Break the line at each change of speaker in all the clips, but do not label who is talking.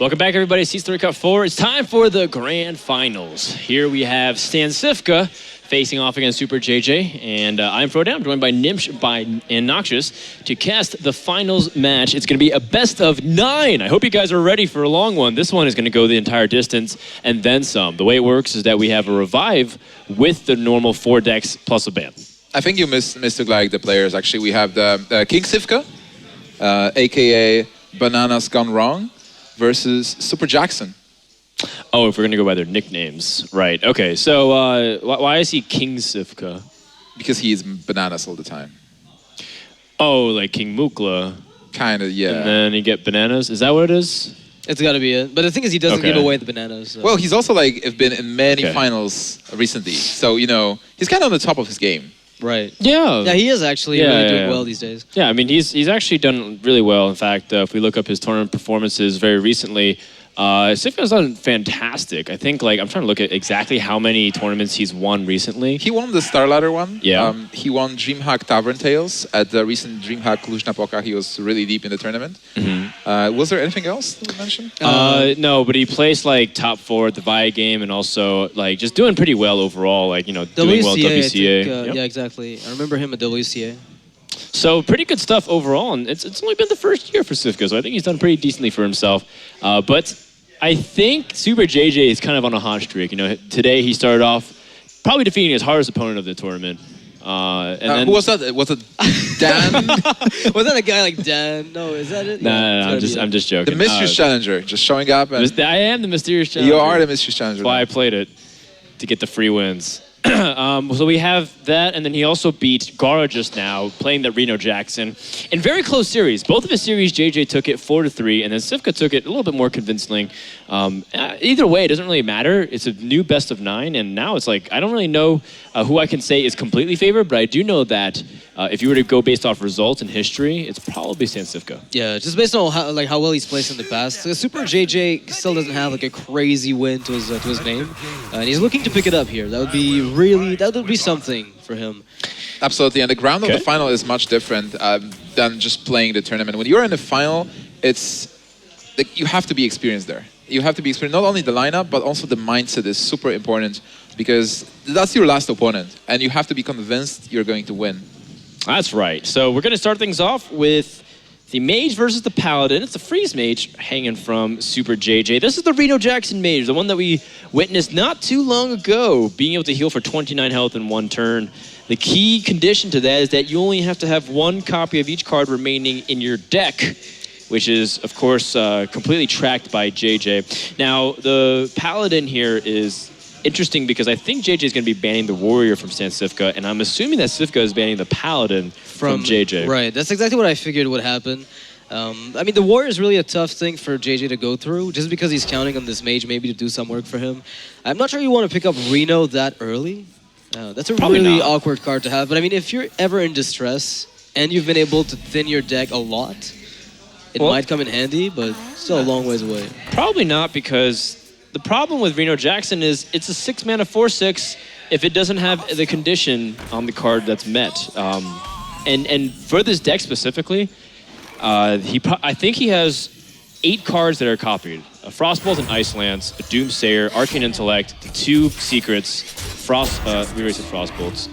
Welcome back, everybody. SeatStory Cup 4. It's time for the grand finals. Here we have StanCifka facing off against SuperJJ, and I'm Frodown, joined by Nimsh and Noxious to cast the finals match. It's going to be a best of 9. I hope you guys are ready for a long one. This one is going to go the entire distance and then some. The way it works is that we have a revive with the normal 4 decks plus a ban.
I think you mistook like the players. Actually, we have the StanCifka, aka Bananas Gone Wrong, versus Super Jackson.
Oh, if we're going to go by their nicknames. Right. Okay, so why is he StanCifka?
Because he eats bananas all the time.
Oh, like King Mukla.
Kind of, yeah.
And then you get bananas? Is that what it is?
It's got to be it. But the thing is, he doesn't give away the bananas. So.
Well, he's also like been in many finals recently. So, you know, he's kind of on the top of his game.
Right.
Yeah.
Yeah, he is actually really doing well these days.
Yeah, I mean, he's actually done really well. In fact, if we look up his tournament performances very recently, StanCifka's done fantastic. I think, like, I'm trying to look at exactly how many tournaments he's won recently.
He won the Star Ladder one.
Yeah.
He won DreamHack Tavern Tales at the recent DreamHack Cluj-Napoca. He was really deep in the tournament. Was there anything else to mention?
No, but he placed, like, top 4 at the VIA game and also, like, just doing pretty well overall. Like, you know, doing well at WCA.
I think, yeah, exactly. I remember him at WCA.
So pretty good stuff overall, and it's only been the first year for StanCifka, so I think he's done pretty decently for himself. But I think SuperJJ is kind of on a hot streak. You know, today he started off probably defeating his hardest opponent of the tournament. And then,
who was that? Was it Dan?
Was that a guy like Dan? No, is that it?
No, I'm just joking.
The Mysterious Challenger, just showing up. And
I am the Mysterious Challenger.
You are the Mysterious Challenger.
That's why I played it, to get the free wins. So we have that, and then he also beat Gara just now, playing that Reno Jackson in very close series. Both of his series, JJ took it 4-3, and then StanCifka took it a little bit more convincingly. Either way, it doesn't really matter. It's a new best of 9, and now it's like I don't really know who I can say is completely favored, but I do know that if you were to go based off results and history, it's probably StanCifka.
Yeah, just based on how well he's placed in the past. SuperJJ still doesn't have like a crazy win to his name, and he's looking to pick it up here. That would be something for him.
Absolutely, and the ground of the final is much different than just playing the tournament. When you're in the final, it's like you have to be experienced there. You have to be experienced. Not only the lineup, but also the mindset is super important because that's your last opponent, and you have to be convinced you're going to win.
That's right. So we're going to start things off with the Mage versus the Paladin. It's the Freeze Mage hanging from SuperJJ. This is the Reno Jackson Mage, the one that we witnessed not too long ago, being able to heal for 29 health in 1 turn. The key condition to that is that you only have to have 1 copy of each card remaining in your deck, which is, of course, completely tracked by JJ. Now, the Paladin here is interesting because I think JJ is going to be banning the Warrior from StanCifka, and I'm assuming that StanCifka is banning the Paladin from JJ.
Right, that's exactly what I figured would happen. I mean, the Warrior is really a tough thing for JJ to go through, just because he's counting on this Mage maybe to do some work for him. I'm not sure you want to pick up Reno that early. That's a really awkward card to have, but I mean, if you're ever in distress and you've been able to thin your deck a lot, it might come in handy, but still a long ways away.
Probably not, because the problem with Reno Jackson is it's a 6-mana 4/6 if it doesn't have the condition on the card that's met. And for this deck specifically, I think he has 8 cards that are copied. A Frostbolt and Ice Lance, a Doomsayer, Arcane Intellect, 2 Secrets, we already said Frostbolts,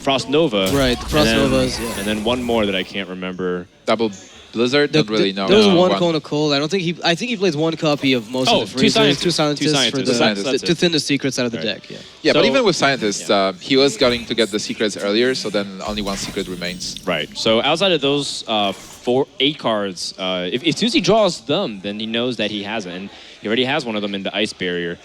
Frost Nova.
Right, the Frost Novas, yeah.
And then one more that I can't remember.
Double Blizzard? Don't really know.
There was one Cone of Cold. I think he plays 1 copy of most of the freezers. Two scientists to thin the secrets out of the deck.
Yeah, but even with scientists, he was going to get the secrets earlier, so then only 1 secret remains.
Right. So outside of those 8 cards, if as soon as he draws them, then he knows that he has it, and he already has one of them in the Ice Barrier.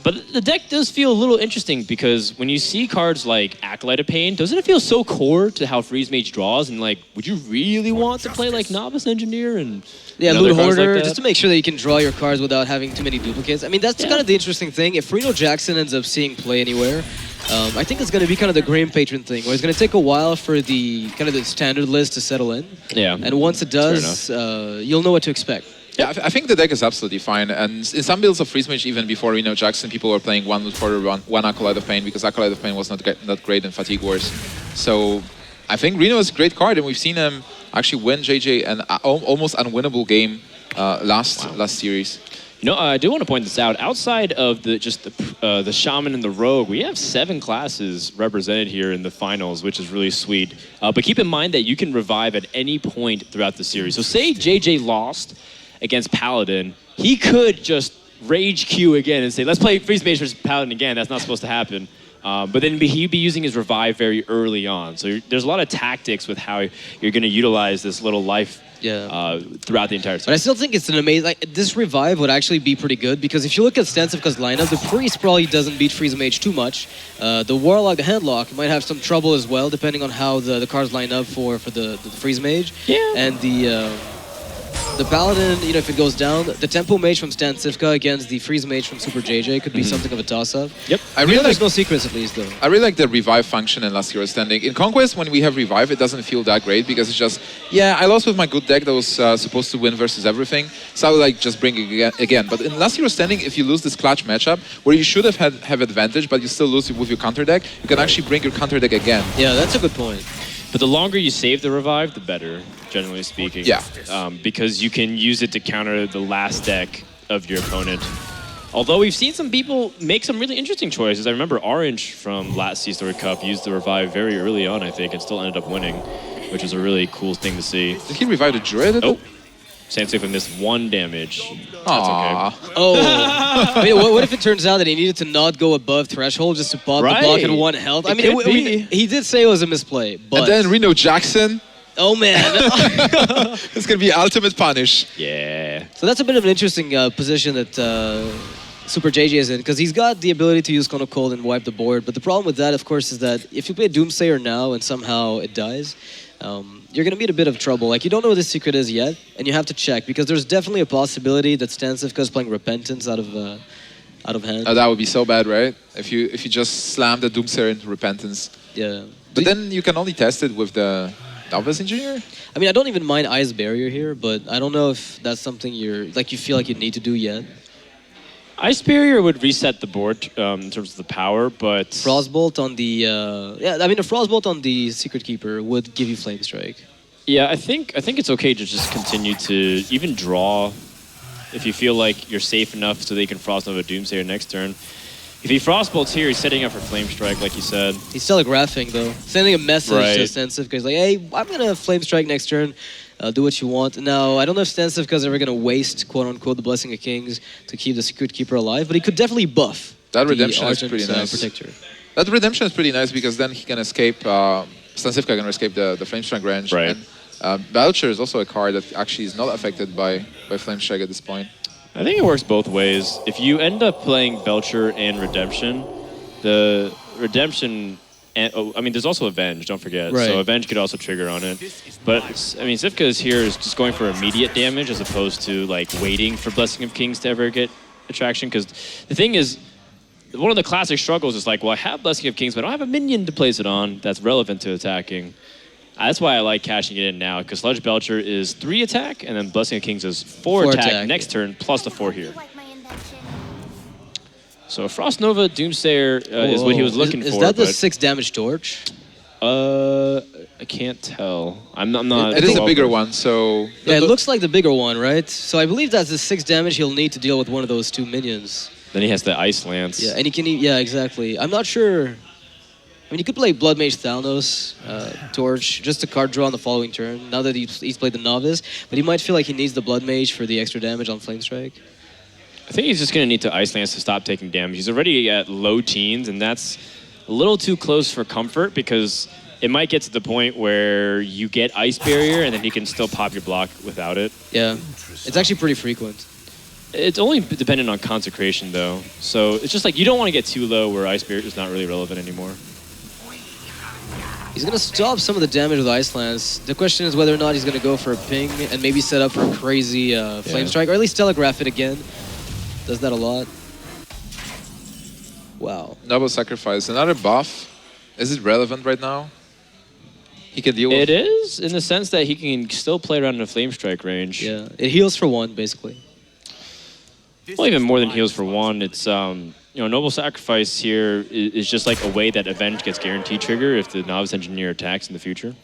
But the deck does feel a little interesting because when you see cards like Acolyte of Pain, doesn't it feel so core to how Freeze Mage draws? And like, would you really want to play like Novice Engineer and
Loot Hoarder, like just to make sure that you can draw your cards without having too many duplicates? I mean, that's kind of the interesting thing. If Reno Jackson ends up seeing play anywhere, I think it's going to be kind of the Grim Patron thing, where it's going to take a while for the kind of the standard list to settle in.
Yeah.
And once it does, you'll know what to expect.
Yeah, I think the deck is absolutely fine. And in some builds of Freeze Mage, even before Reno Jackson, people were playing 1 Loot Hoarder, 1 Acolyte of Pain, because Acolyte of Pain was not great in Fatigue Wars. So I think Reno is a great card, and we've seen him actually win JJ an almost unwinnable game last series.
You know, I do want to point this out. Outside of the shaman and the rogue, we have 7 classes represented here in the finals, which is really sweet. But keep in mind that you can revive at any point throughout the series. So say JJ lost against Paladin, he could just rage Q again and say, let's play Freeze Mage versus Paladin again. That's not supposed to happen. But then he'd be using his revive very early on. So there's a lot of tactics with how you're going to utilize this little life throughout the entire series.
But I still think it's an amazing... Like, this revive would actually be pretty good, because if you look at StanCifka's lineup, the Priest probably doesn't beat Freeze Mage too much. The Warlock, the Handlock, might have some trouble as well, depending on how the cards line up for the Freeze Mage.
Yeah.
And the Paladin, you know, if it goes down, the Tempo Mage from StanCifka against the Freeze Mage from SuperJJ could be something of a toss-up.
Yep.
There's no secrets, at least, though.
I really like the revive function in Last Hero Standing. In Conquest, when we have revive, it doesn't feel that great, because it's just, yeah, I lost with my good deck that was supposed to win versus everything, so I would like just bring it again. But in Last Hero Standing, if you lose this clutch matchup, where you should have advantage, but you still lose with your counter deck, you can actually bring your counter deck again.
Yeah, that's a good point.
But the longer you save the revive, the better, generally speaking.
Yeah.
Because you can use it to counter the last deck of your opponent. Although we've seen some people make some really interesting choices. I remember Orange from last SeatStory Cup used the revive very early on, I think, and still ended up winning, which was a really cool thing to see.
Did he revive the Druid?
Oh. StanCifka missed 1 damage. That's okay.
Oh. I mean, what if it turns out that he needed to not go above threshold just to pop the block at 1 health? I mean, he did say it was a misplay, but...
And then Reno Jackson.
Oh, man.
It's going to be ultimate punish.
Yeah.
So that's a bit of an interesting position that SuperJJ is in, because he's got the ability to use Cone of Cold and wipe the board, but the problem with that, of course, is that if you play Doomsayer now and somehow it dies, you're going to be in a bit of trouble. Like, you don't know what the secret is yet, and you have to check, because there's definitely a possibility that StanCifka is playing Repentance out of hand.
That would be so bad, right? If you just slam the Doomsayer into Repentance.
Yeah.
But then you can only test it with the Novice Engineer?
I mean, I don't even mind Ice Barrier here, but I don't know if that's something you feel like you need to do yet.
Ice Barrier would reset the board in terms of the power, but...
Frostbolt on the... a Frostbolt on the Secret Keeper would give you Flame Strike.
Yeah, I think it's okay to just continue to even draw if you feel like you're safe enough so they can Frost Nova Doomsayer next turn. If he Frostbolts here, he's setting up for Flame Strike, like you said.
He's telegraphing, though. Sending a message to StanCifka. He's like, hey, I'm going to Flame Strike next turn. Do what you want. Now, I don't know if StanCifka is ever going to waste, quote-unquote, the Blessing of Kings to keep the Secret Keeper alive, but he could definitely buff
that redemption is pretty nice.
Protector.
That redemption is pretty nice, because then he can escape, StanCifka can escape the Flame Strike range.
Right.
And Belcher is also a card that actually is not affected by Flame Strike at this point.
I think it works both ways. If you end up playing Belcher and Redemption, the Redemption... there's also Avenge, don't forget.
Right.
So Avenge could also trigger on it. But, I mean, Cifka is here is just going for immediate damage as opposed to, like, waiting for Blessing of Kings to ever get attraction. Because the thing is, one of the classic struggles is like, well, I have Blessing of Kings, but I don't have a minion to place it on that's relevant to attacking. That's why I like cashing it in now, because Sludge Belcher is 3 attack, and then Blessing of Kings is 4 attack next turn, plus the 4 here. So Frost Nova Doomsayer is what he was looking for.
Is that the 6 damage torch?
I can't tell. I'm not.
It is a bigger one, so...
Yeah, it looks like the bigger one, right? So I believe that's the 6 damage he'll need to deal with one of those 2 minions.
Then he has the Ice Lance.
Yeah, and he can... Yeah, exactly. I'm not sure... I mean, you could play Blood Mage Thalnos, Torch, just a card draw on the following turn, now that he's played the Novice, but he might feel like he needs the Blood Mage for the extra damage on Flame Strike.
I think he's just going to need to Ice Lance to stop taking damage. He's already at low teens, and that's a little too close for comfort, because it might get to the point where you get Ice Barrier, and then he can still pop your block without it.
Yeah, it's actually pretty frequent.
It's only dependent on Consecration, though. So it's just like, you don't want to get too low where Ice Barrier is not really relevant anymore.
He's going to stop some of the damage with Ice Lance. The question is whether or not he's going to go for a ping and maybe set up for a crazy Flame Strike, or at least telegraph it again. Does that a lot. Wow.
Noble Sacrifice, another buff. Is it relevant right now? He can deal with
it. It is, in the sense that he can still play around in the Flame Strike range.
Yeah, it heals for 1, basically.
Well, even more than heals for 1. It's, Noble Sacrifice here is just like a way that Avenge gets guaranteed trigger if the Novice Engineer attacks in the future.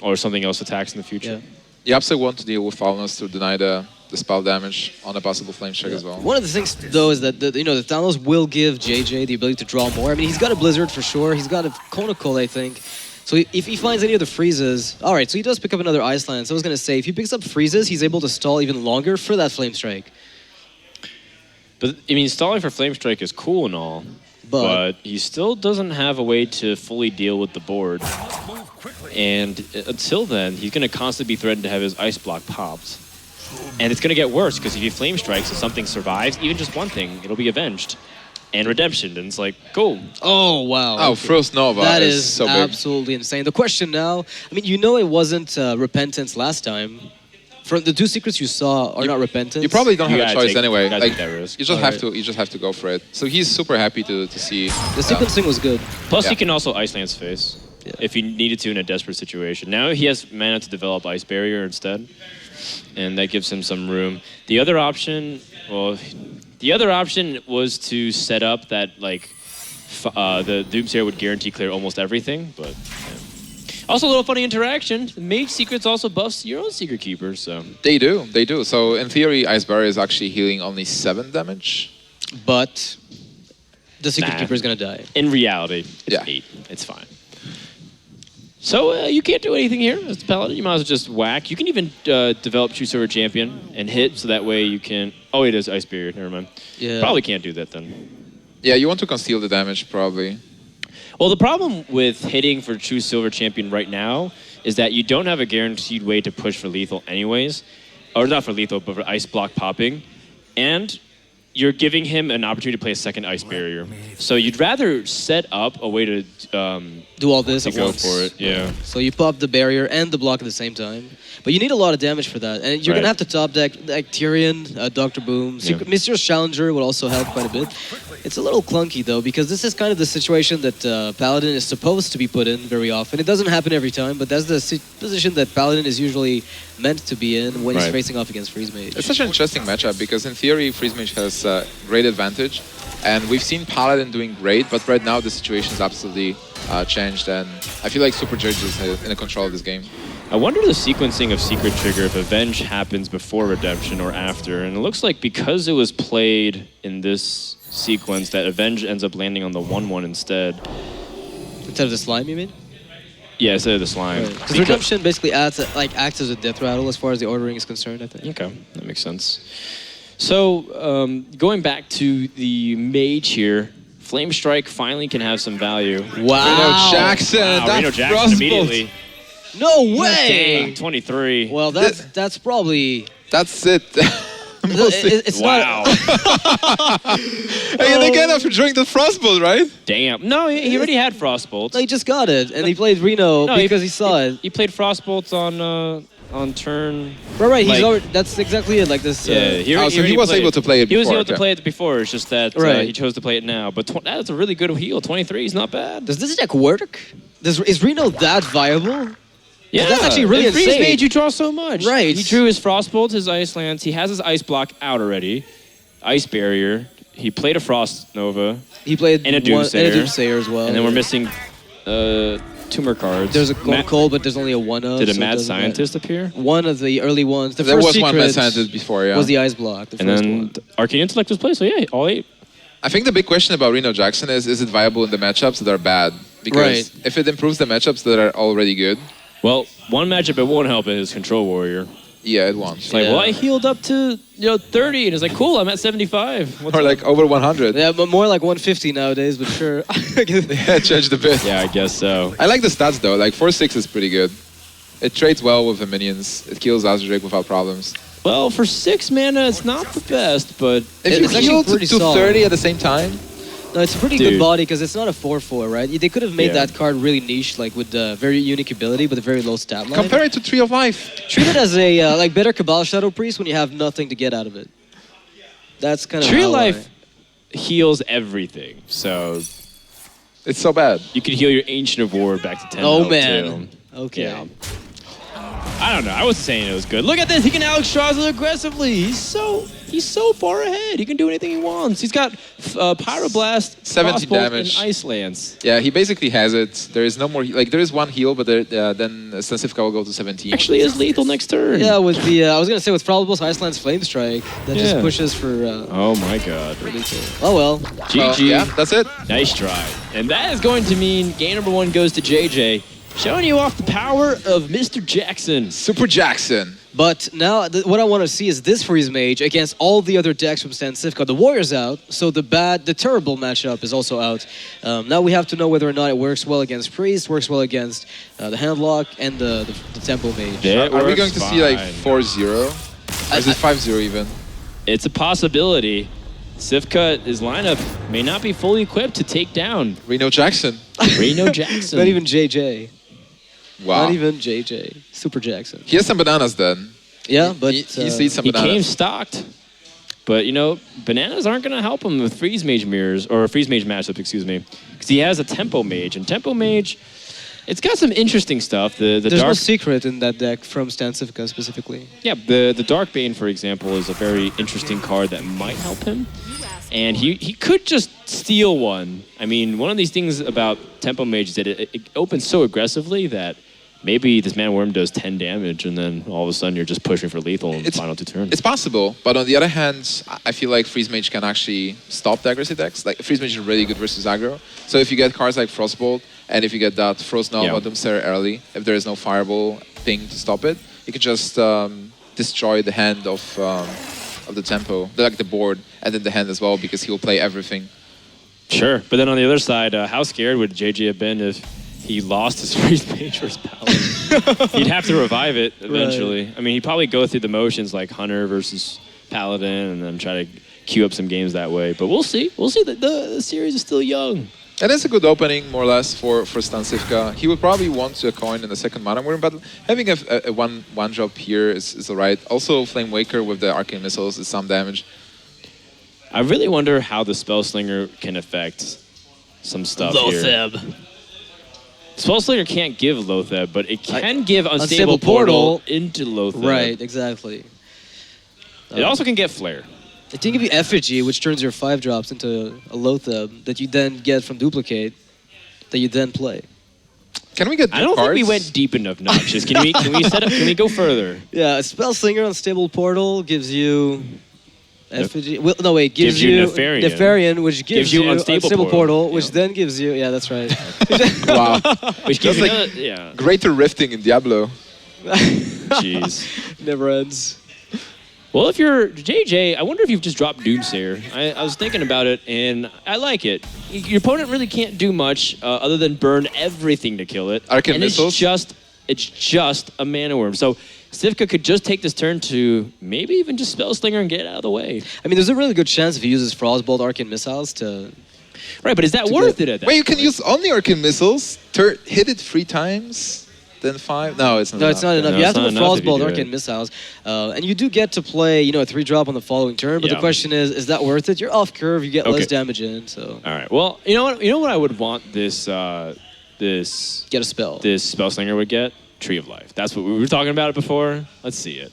Or something else attacks in the future.
You absolutely want to deal with Thalnos to deny the spell damage on a possible flame strike as well.
One of the things, though, is that the Thanos will give JJ the ability to draw more. I mean, he's got a Blizzard for sure. He's got a Conical, I think. So if he finds any of the freezes... All right, so he does pick up another Ice Land. So I was going to say, if he picks up freezes, he's able to stall even longer for that Flame Strike.
But, I mean, stalling for Flame Strike is cool and all, but he still doesn't have a way to fully deal with the board. And until then, he's going to constantly be threatened to have his Ice Block popped. And it's going to get worse, because if he Flame Strikes and something survives, even just one thing, it'll be Avenged. And Redemption, and it's like, cool.
Oh, wow.
Oh, okay. Frost Nova
that
is so big.
Absolutely insane. The question now, I mean, it wasn't Repentance last time. From the two secrets you saw are not Repentance.
You probably don't have a choice anyway.
Like, you
just have to go for it. So he's super happy to see.
The sequencing was good.
Plus, he can also Ice Land's face if he needed to in a desperate situation. Now he has mana to develop Ice Barrier instead, and that gives him some room. The other option, was to set up that the Doomsayer would guarantee clear almost everything, but. Yeah. Also, a little funny interaction. The Mage Secrets also buffs your own Secret Keeper, so...
They do. So, in theory, Ice Barrier is actually healing only 7 damage.
But the Secret Keeper is going to die.
In reality, it's 8. It's fine. So, you can't do anything here as the Paladin. You might as well just whack. You can even develop True Silver Champion and hit, so that way you can... Oh, it is Ice Barrier. Never mind.
Yeah.
Probably can't do that, then.
Yeah, you want to conceal the damage, probably.
Well, the problem with hitting for True Silver Champion right now is that you don't have a guaranteed way to push for lethal anyways. Or not for lethal, but for Ice Block popping. And you're giving him an opportunity to play a second Ice Barrier. So you'd rather set up a way to...
do all this
to
at
go
once.
for it, yeah.
So you pop the barrier and the block at the same time. But you need a lot of damage for that. And you're going to have to top deck like Tyrion, Dr. Boom. Mysterious Challenger will also help quite a bit. It's a little clunky, though, because this is kind of the situation that Paladin is supposed to be put in very often. It doesn't happen every time, but that's the position that Paladin is usually meant to be in when he's facing off against Freeze Mage.
It's such an interesting matchup, because in theory, Freeze Mage has great advantage. And we've seen Paladin doing great, but right now the situation is absolutely changed. And I feel like SuperJJ is in control of this game.
I wonder the sequencing of Secret Trigger, if Avenge happens before Redemption or after. And it looks like because it was played in this sequence that Avenge ends up landing on the 1/1 instead.
Instead of the slime, you mean?
Yeah, instead of the slime.
Because Redemption basically acts as a death rattle as far as the ordering is concerned, I think.
Okay, that makes sense. So, going back to the Mage here, Flame Strike finally can have some value.
Wow.
Reno Jackson,
Reno Jackson immediately.
No way!
Dang, 23.
Well, that's probably...
That's it.
It's
wow.
And again after drawing the Frostbolt, right?
Damn. No, he already had Frostbolts.
No, he just got it, and he played Reno because he saw it.
He played Frostbolts on turn...
Right, he's already... That's exactly it, like this...
Yeah,
so he was able to play it before.
He was able to play it before, it's just that he chose to play it now. But that's a really good heal. 23 is not bad.
Does this deck work? Is Reno that viable?
Yeah,
that's actually really insane.
Freeze Mage, you draw so much.
Right.
He drew his Frostbolt, his Ice Lands. He has his Ice Block out already. Ice Barrier. He played a Frost Nova.
He played
and a
Doomsayer as well.
And then we're missing tumor cards.
There's a Cold, but there's only a 1/of.
Did a Mad Scientist appear?
One of the early ones.
There was one Mad Scientist before, yeah.
Was the Ice Block, the first one.
Arcane Intellect was played, so yeah, all 8.
I think the big question about Reno Jackson is it viable in the matchups that are bad? Because if it improves the matchups that are already good...
Well, one matchup it won't help is Control Warrior.
Yeah, it won't.
It's like, well, I healed up to 30, and it's like, cool, I'm at 75.
Or like over 100.
Yeah, but more like 150 nowadays, but sure.
Yeah, change the bit.
Yeah, I guess so.
I like the stats though. Like 4/6 is pretty good. It trades well with the minions. It kills Azure without problems.
Well, for 6 mana, it's not the best, but
if you heal to 30 at the same time.
No, it's a pretty good body because it's not a 4/4, right? They could have made that card really niche, like with very unique ability, but a very low stat line.
Compare it to Tree of Life.
Treat it as a like better Cabal Shadow Priest when you have nothing to get out of it. That's kind of
Tree of Life heals everything, so
it's so bad.
You can heal your Ancient of War back to 10.
Oh man.
Too.
Okay.
Yeah. I don't know. I wasn't saying it was good. Look at this. He can Alex Strasser aggressively. He's so far ahead. He can do anything he wants. He's got Pyroblast,
17
Frostbolt,
damage.
and Ice Lance.
Yeah, he basically has it. There is no more. Like there is one heal, but then StanCifka will go to 17.
Actually, is lethal next turn.
Yeah, with the I was gonna say with Frostbolt's Iceland's Flame Strike that just pushes for.
Oh my God.
Oh well.
GG.
Yeah, that's it.
Nice try. And that is going to mean game number 1 goes to JJ, showing you off the power of Mr. Jackson.
Super Jackson.
But now, what I want to see is this Freeze Mage against all the other decks from StanCifka. The Warrior's out, so the terrible matchup is also out. Now we have to know whether or not it works well against Priest, works well against the Handlock, and the Temple Mage.
Are we going to see like 4-0? Or is it 5-0 even?
It's a possibility. Cifka, his lineup may not be fully equipped to take down
Reno Jackson.
Reno Jackson.
Not even JJ.
Wow.
Not even JJ. Super Jackson.
He has some bananas then.
Yeah, but
He sees some
He
bananas.
came stocked. But, you know, bananas aren't going to help him with Freeze Mage mirrors, or Freeze Mage matchup, excuse me. Because he has a Tempo Mage. And Tempo Mage, it's got some interesting stuff. The
there's no
dark,
secret in that deck from StanCifka specifically.
yeah, the Dark Bane, for example, is a very interesting card that might help him. And he could just steal one. I mean, one of these things about Tempo Mage is that it opens so aggressively that maybe this Man Worm does 10 damage, and then all of a sudden you're just pushing for lethal in the final 2 turns.
It's possible, but on the other hand, I feel like Freeze Mage can actually stop the aggressive decks. Like Freeze Mage is really good versus aggro. So if you get cards like Frostbolt, and if you get that Frost Nova Doomsayer early, if there is no Fireball ping to stop it, you can just destroy the hand of the tempo, like the board, and then the hand as well, because he'll play everything.
Sure, but then on the other side, how scared would JJ have been if he lost his Freeze Mage versus Paladin? He'd have to revive it eventually. Right. I mean, he'd probably go through the motions like Hunter versus Paladin and then try to queue up some games that way. But we'll see. We'll see. The series is still young.
And it's a good opening, more or less, for StanCifka. He would probably want a coin in the second mana worm, but having a one drop here is alright. Also, Flame Waker with the Arcane Missiles is some damage.
I really wonder how the Spellslinger can affect some stuff here.
Lotheb.
Spellslinger can't give Lotheb, but it can give Unstable Portal into Lotheb.
Right, exactly.
It also can get Flare.
It can give you Effigy, which turns your 5-drops into a Lotheb that you then get from Duplicate, that you then play.
Can we get
I don't
cards?
think we went deep enough notches. Can we set up? Can we go further?
Yeah, a Spellslinger Unstable Portal gives you Effigy. Well, no, wait, gives you Nefarian, which gives you Unstable Portal, which then gives you. Yeah, that's right.
Wow.
Which gives
That's
you
like greater rifting in Diablo.
Jeez.
Never ends.
Well, if you're JJ, I wonder if you've just dropped Doomsayer. I was thinking about it, and I like it. Your opponent really can't do much other than burn everything to kill it.
Arcane Missiles?
It's just a Mana Worm. So Cifka could just take this turn to maybe even just Spellslinger and get it out of the way.
I mean, there's a really good chance if he uses Frostbolt, Arcane Missiles to...
Right, but is that worth it at that
Wait, you can
point?
use only Arcane Missiles, hit it 3 times, then 5? No, it's not enough.
It's not enough.
No,
you have
it's
to
not
go
enough if you
Frostbolt,
do
Arcane
it.
Missiles. And you do get to play, a 3-drop on the following turn, but the question is that worth it? You're off curve, you get less damage in, so...
All right, well, you know what I would want this
Get a spell.
This Spellslinger would get? Tree of Life. That's what we were talking about it before. Let's see it.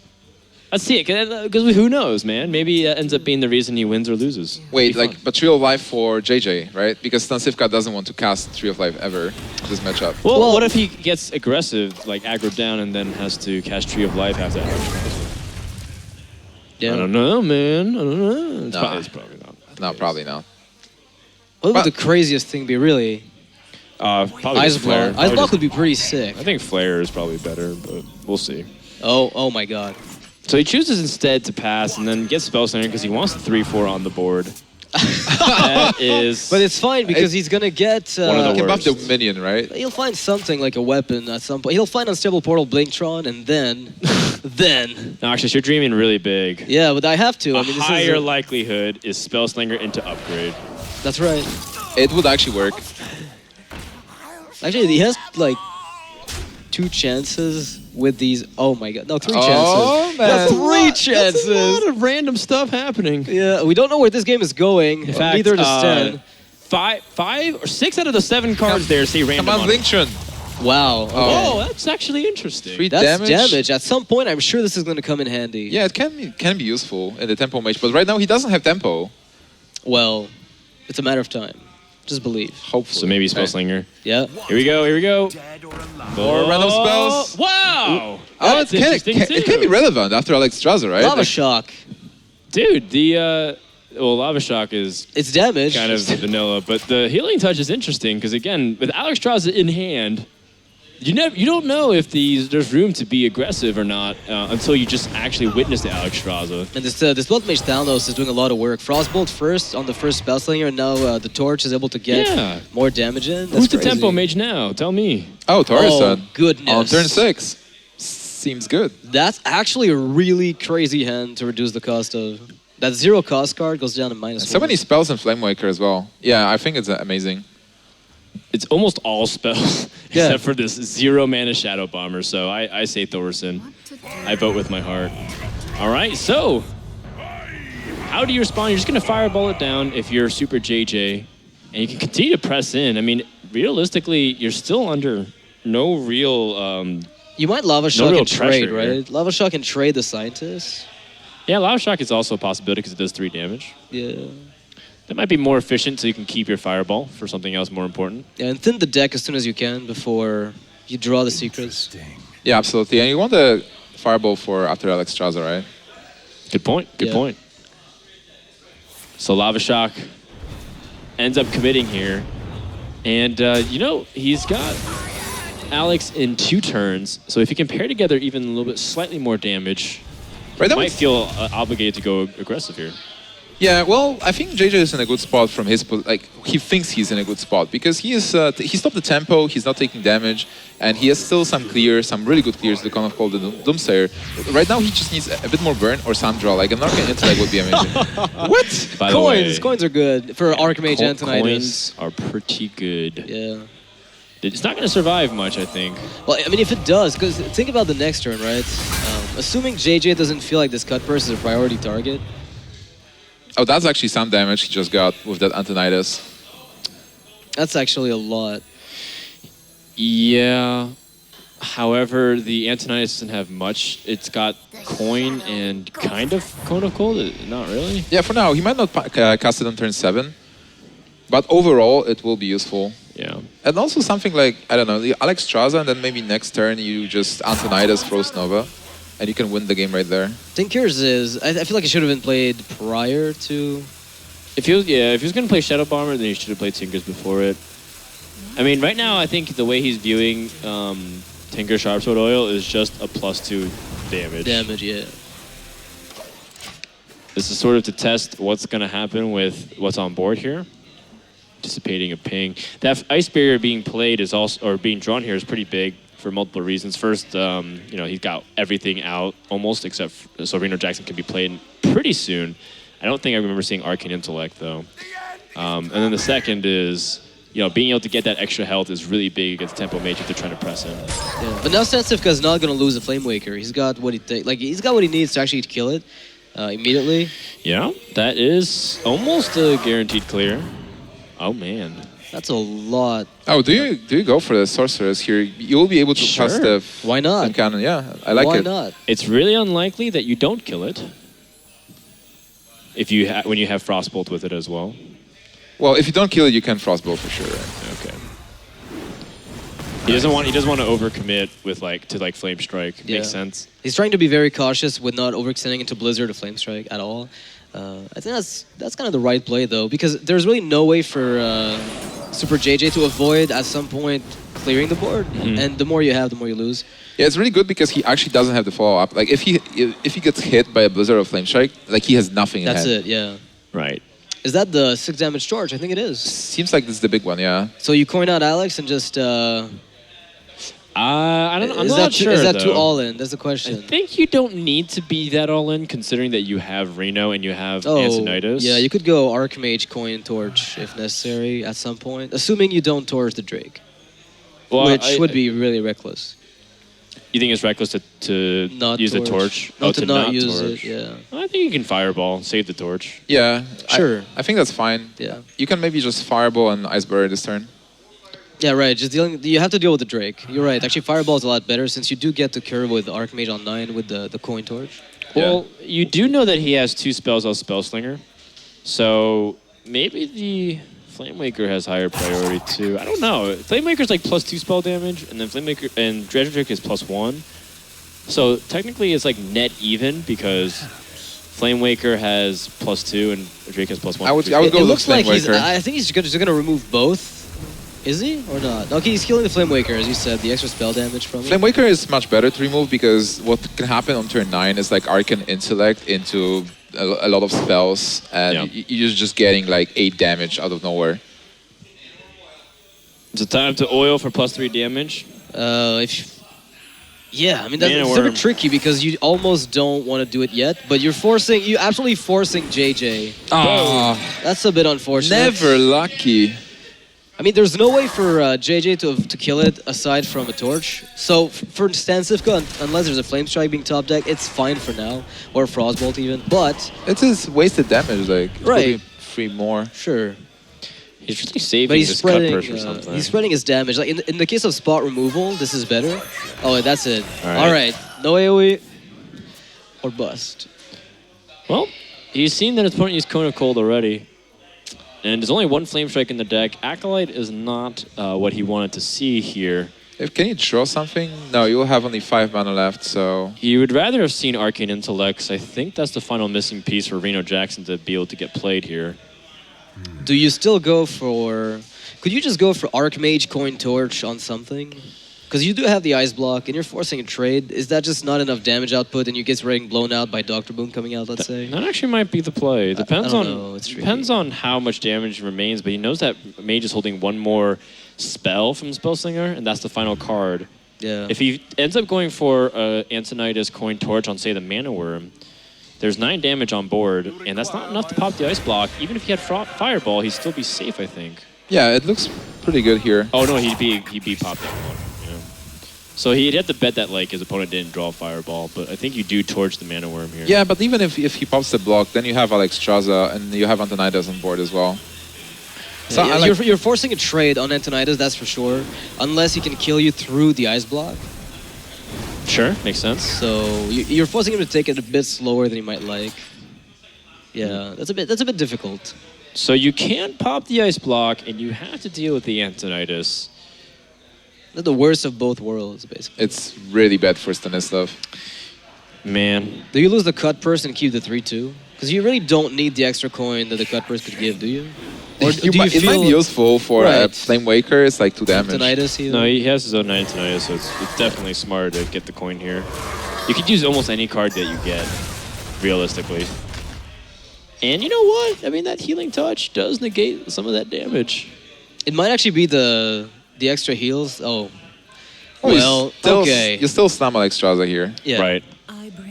Because who knows, man? Maybe that ends up being the reason he wins or loses.
Wait, but Tree of Life for JJ, right? Because StanCifka doesn't want to cast Tree of Life ever this matchup.
Well, what if he gets aggressive, like aggro down, and then has to cast Tree of Life after that?
Yeah.
I don't know, man. I don't know. It's probably not.
No, probably not.
What would the craziest thing be, really?
Probably
Ice
Flare.
Block. Ice Block would be pretty sick.
I think Flare is probably better, but we'll see.
Oh my god.
So he chooses instead to pass and then gets Spellslinger because he wants the 3/4 on the board. That is...
But it's fine because he's going to get...
one of the
He can buff the
worst.
minion, right?
He'll find something like a weapon at some point. He'll find Unstable Portal, Blinktron, and then...
No, actually, you're dreaming really big.
Yeah, but I have to.
A
I mean, this
higher
is
likelihood is Spellslinger into Upgrade.
That's right.
It would actually work.
Actually, he has, 2 chances with these... Oh my god. No, 3 chances.
Oh, man.
That's 3 chances.
That's a lot of random stuff happening.
Yeah, we don't know where this game is going.
In fact,
neither does Stan.
5 or 6 out of the 7 cards there say random.
Come on,
it.
Linktrun.
Wow. Okay.
Oh, that's actually interesting.
3
That's
damage.
damage. At some point, I'm sure this is going to come in handy.
Yeah, it can be useful in the tempo mage, but right now he doesn't have tempo.
Well, it's a matter of time. Just believe.
Hopefully.
So maybe Spellslinger.
Yeah.
Here we go. Here we go.
Or random spells.
Wow.
Oh,
That's
it
interesting
can be
too.
relevant after Alexstrasza, right?
Lava
Like,
Shock.
Dude, the Lava Shock is
It's damage.
kind of vanilla, but the Healing Touch is interesting because again, with Alexstrasza in hand, you don't know if there's room to be aggressive or not until you just actually witness the Alexstrasza.
And this Blood Mage Thanos is doing a lot of work. Frostbolt first on the first Spellslinger, and now the Torch is able to get
Yeah.
more damage in. That's
Who's the
crazy.
tempo mage now? Tell me.
oh, Taurus
Oh, goodness.
on turn 6. Seems good.
That's actually a really crazy hand to reduce the cost of. That 0 cost card goes down to -1.
So many spells in Flamewaker as well. Yeah, I think it's amazing.
It's almost all spells
Yeah.
except for this 0 mana Shadow Bomber. So I say Thorson. I vote with my heart. All right, so how do you respond? You're just going to fireball it down if you're Super JJ, and you can continue to press in. I mean, realistically, you're still under no real.
You might Lava Shock
real
and trade,
pressure here.
right? Lava Shock and trade the Scientist.
Yeah, Lava Shock is also a possibility because it does 3 damage.
Yeah.
That might be more efficient, so you can keep your fireball for something else more important.
Yeah, and thin the deck as soon as you can before you draw the secrets.
Yeah, absolutely. And you want the fireball for after Alexstrasza, right?
Good point. Good
Yeah.
point. So Lava Shock ends up committing here. And, he's got Alex in 2 turns. So if you can pair together even a little bit slightly more damage,
Right.
you might feel obligated to go aggressive here.
Yeah, well, I think JJ is in a good spot from his he thinks he's in a good spot because he stopped the tempo, he's not taking damage, and he has still some really good clears to kind of call the Doomsayer. Right now he just needs a bit more burn or some draw. Like an Arcane Intellect would be amazing. What?
By the way,
Coins are good for Archmage Antonidas.
coins are pretty good.
Yeah.
It's not going to survive much, I think.
Well, I mean, if it does, because think about the next turn, right? Assuming JJ doesn't feel like this cut burst is a priority target.
Oh, that's actually some damage he just got with that Antonidas.
That's actually a lot.
Yeah. However, the Antonidas doesn't have much. It's got coin and kind of Cone of Cold. Not really.
Yeah, for now, he might not cast it on turn 7, but overall it will be useful.
Yeah.
And also something like, I don't know, the Alexstrasza, and then maybe next turn you just Antonidas Frost Nova, and you can win the game right there.
Tinkers is, I feel like it should have been played prior to.
If he was going to play Shadow Bomber, then he should have played Tinkers before it. I mean, right now, I think the way he's viewing Tinker Sharpsword Oil is just a +2 damage.
Damage, yeah.
This is sort of to test what's going to happen with what's on board here. Anticipating a ping. That Ice Barrier being played is also, or being drawn here is pretty big for multiple reasons. First, he's got everything out almost, except so Reno Jackson can be played pretty soon. I don't think I remember seeing Arcane Intellect though. And then the second is, being able to get that extra health is really big against Tempo Mage if they're trying to press him.
Yeah. But now StanCifka is not going to lose a Flame Waker. He's got what he's got what he needs to actually kill it immediately.
Yeah, that is almost a guaranteed clear. Oh man.
That's a lot.
Oh, do you go for the Sorceress here? You will be able to
Sure.
cast the
Why not?
Cannon. Yeah, I like
Why
it.
not?
It's really unlikely that you don't kill it. If you when you have Frostbolt with it as well.
Well, if you don't kill it, you can Frostbolt for sure. Right?
Okay. He doesn't want to overcommit with to Flame Strike.
Yeah.
Makes sense.
He's trying to be very cautious with not overextending into Blizzard or Flame Strike at all. I think that's kind of the right play though, because there's really no way for Super JJ to avoid at some point clearing the board, and the more you have, the more you lose.
Yeah, it's really good because he actually doesn't have the follow-up. Like if he gets hit by a Blizzard or Flame Strike, like he has nothing in
That's
hand.
it, yeah.
Right.
Is that the 6 damage charge? I think it is.
Seems like this is the big one, yeah.
So you coin out Alex and just.
I don't. I'm
is
not
that
sure.
Is that too
though.
all in? That's the
I
question.
think you don't need to be that all in, considering that you have Reno and you have
Oh,
Antonidas.
yeah, you could go Archmage, Coin, Torch if necessary at some point, assuming you don't Torch the Drake,
Well,
which would be really reckless.
You think it's reckless to
Not
use
torch.
the torch?
No,
Oh,
to not use
torch.
it, yeah.
I think you can fireball, save the torch.
Yeah,
Sure.
I think that's fine.
Yeah.
You can maybe just Fireball and Ice Barrier this turn.
Yeah, right. Just dealing. You have to deal with the Drake. You're right. Actually, Fireball is a lot better since you do get to curve with Archmage on 9 with the coin torch.
Well, you do know that he has 2 spells as Spellslinger, so maybe the Flamewaker has higher priority too. I don't know. Flamewaker's like +2 spell damage, and then Flamewaker and Dredger Drake is +1. So technically, it's like net even because Flamewaker has +2 and Drake has +1.
I would go
It
with
looks like he's.
Flamewaker.
I think he's just gonna remove both. Is he or not? Okay, he's killing the Flamewaker, as you said. The extra spell damage from it.
Flamewaker is much better to remove because what can happen on turn 9 is like Arcane Intellect into a lot of spells, and you're just getting like 8 damage out of nowhere.
Is it time to oil for +3 damage?
Yeah, I mean that's a bit tricky because you almost don't want to do it yet, but you're absolutely forcing JJ.
Oh,
That's a bit unfortunate.
never lucky.
I mean, there's no way for JJ to kill it aside from a torch. So for StanCifka, unless there's a Flame Strike being top deck, it's fine for now, or Frostbolt even. But
It's just wasted damage. Like it's
Right.
probably 3 more.
sure,
He's really saving
but he's
this
spreading.
cut pressure or something.
He's spreading his damage. Like in the case of spot removal, this is better. Oh, that's it. All right. No AOE or bust.
Well, he's seen that his opponent used Cone of Cold already. And there's only 1 Flame Strike in the deck. Acolyte is not what he wanted to see here.
Can you draw something? No, you will have only 5 mana left, so...
He would rather have seen Arcane Intellects. I think that's the final missing piece for Reno Jackson to be able to get played here.
Do you still go for... Could you just go for Archmage Coin Torch on something? Because you do have the Ice Block, and you're forcing a trade. Is that just not enough damage output, and you get getting blown out by Dr. Boom coming out, let's say?
That actually might be the play. Depends
I don't know. It's
depends on how much damage remains, but he knows that Mage is holding 1 more spell from Spellslinger, and that's the final card.
Yeah.
If he ends up going for Antonidas Coin Torch on, say, the Mana Worm, there's 9 damage on board, and that's not enough to pop the Ice Block. Even if he had Fireball, he'd still be safe, I think.
Yeah, it looks pretty good here.
Oh no, he'd be popped that one. Yeah. So he'd have to bet that like his opponent didn't draw Fireball, but I think you do torch the Mana Worm here.
Yeah, but even if he pops the block, then you have Alexstrasza and you have Antonidas on board as well. So
Yeah, you're forcing a trade on Antonidas, that's for sure. Unless he can kill you through the Ice Block.
Sure, makes sense.
So you're forcing him to take it a bit slower than he might like. Yeah, that's a bit difficult.
So you can't pop the Ice Block, and you have to deal with the Antonidas.
They're the worst of both worlds, basically.
It's really bad for Stanislav.
Man.
Do you lose the cut purse and keep the 3-2? Because you really don't need the extra coin that the cut purse could give, do you? Or do you
It
feel
might be useful for a Flame Waker. It's like 2 damage.
Antonidas heal?
No, he has his own Antonidas, so it's definitely smarter to get the coin here. You could use almost any card that you get, realistically. And you know what? I mean, that Healing Touch does negate some of that damage.
It might actually be the extra heals. Oh.
Oh,
Well, okay.
You still slam Alexstrasza here.
Yeah.
Right.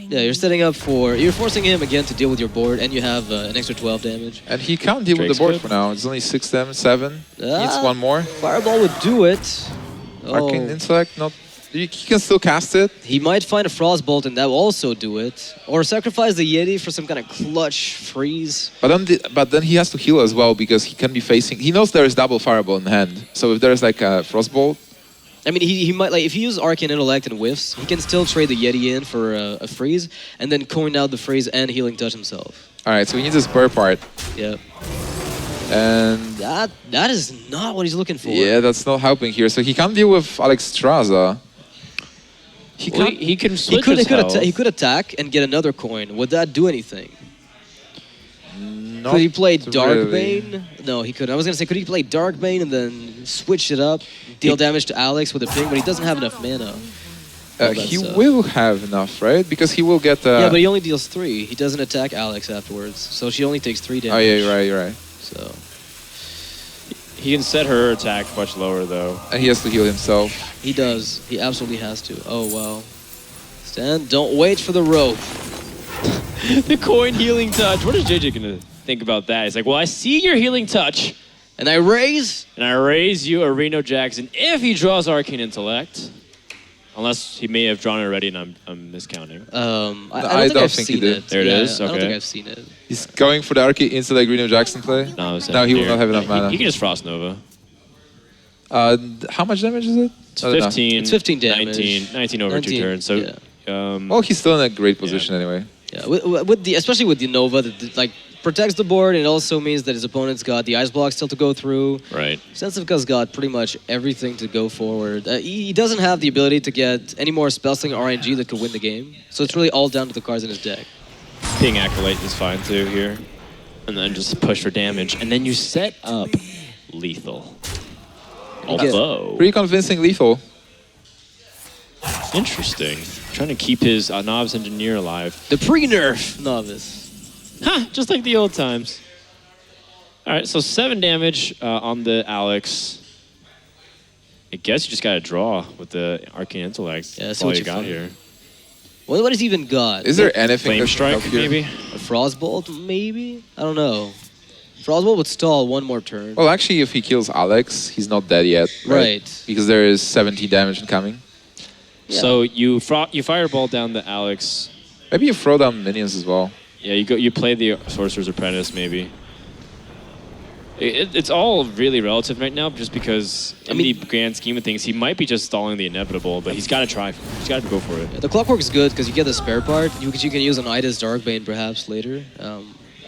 Yeah, you're setting up for... You're forcing him again to deal with your board, and you have an extra 12 damage.
And he can't deal with
Drake's
the board
good.
for now. It's only 6 damage, 7. Needs 1 more.
Fireball would do it.
Arcane Intellect, not... He can still cast it.
He might find a Frostbolt, and that will also do it. Or sacrifice the Yeti for some kind of clutch freeze.
But then he has to heal as well because he can be facing... He knows there is double Fireball in hand. So if there's like a Frostbolt...
I mean, he might, like, if he uses Arcane Intellect and whiffs, he can still trade the Yeti in for a freeze, and then coin out the freeze and Healing Touch himself.
Alright, so he needs a spur part.
Yeah.
And...
That is not what he's looking for.
Yeah, that's not helping here. So he can't deal with Alexstrasza.
He can switch
He could attack and get another coin. Would that do anything?
Not
Could he play
really.
Darkbane? No, he couldn't. I was going to say, could he play Darkbane and then switch it up, deal damage to Alex with a ping, but he doesn't have enough mana.
He will have enough, right? Because he will get...
yeah, but he only deals 3. He doesn't attack Alex afterwards, so she only takes 3 damage.
Oh, yeah, you're right.
So...
He can set her attack much lower, though.
And he has to heal himself.
He does. He absolutely has to. Oh, wow. Stan, don't wait for the rope.
The coin Healing Touch. What is JJ going to think about that? He's like, well, I see your Healing Touch.
And I raise?
And I raise you a Reno Jackson if he draws Arcane Intellect. Unless he may have drawn it already and I'm miscounting.
I don't think
he did.
There it is.
I don't
Okay.
think I've seen it.
He's going for the Arcane Intellect Reno Jackson play.
No,
he will not have enough mana.
He can just Frost Nova.
How much damage is it?
It's 15.
It's 15 damage.
19 over 2 turns. So,
yeah.
Well, he's still in a great position anyway.
Yeah, with the especially with the Nova, that like protects the board. It also means that his opponent's got the ice block still to go through.
Right.
StanCifka's got pretty much everything to go forward. He doesn't have the ability to get any more spellsling RNG that could win the game. So it's really all down to the cards in his deck.
Ping Acolyte is fine too here. And then just push for damage. And then you set up lethal. Although...
Pretty convincing lethal.
Interesting. Trying to keep his Novice Engineer alive.
The pre-nerf Novice.
Ha! Just like the old times. Alright, so 7 damage on the Alex. I guess you just gotta draw with the Arcane Intellect.
Yeah, that's
all
what
you got here.
What has he even got?
Is there anything
Flame
that
Strike,
help here?
maybe?
A Frostbolt, maybe? I don't know. Frostbolt would stall one more turn.
Well, actually, if he kills Alex, he's not dead yet.
Right.
Because there is 70 damage incoming.
Yeah.
So you fireball down the Alex.
Maybe you throw down minions as well.
Yeah, you play the Sorcerer's Apprentice, maybe. It's all really relative right now, just because in the grand scheme of things, he might be just stalling the inevitable, but he's got to try. He's got to go for it.
Yeah, the Clockwork's good because you get the spare part. You can use an Ida's Darkbane perhaps later.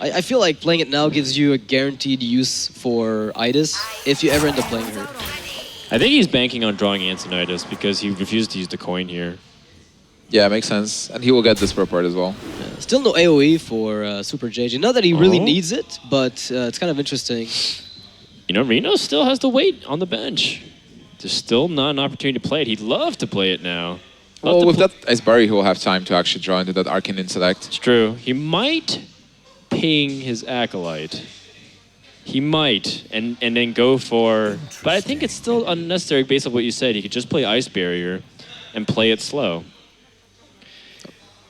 I feel like playing it now gives you a guaranteed use for Idas if you ever end up playing her.
I think he's banking on drawing Antonitis because he refused to use the coin here.
Yeah, makes sense. And he will get the spare part as well.
Yeah, still no AoE for SuperJJ. Not that he really needs it, but it's kind of interesting.
You know, Reno still has to wait on the bench. There's still not an opportunity to play it. He'd love to play it now.
Well, with that Ice Barrier, he will have time to actually draw into that Arcane Intellect.
It's true. He might ping his Acolyte. He might, and then go for... But I think it's still unnecessary based on what you said. He could just play Ice Barrier and play it slow.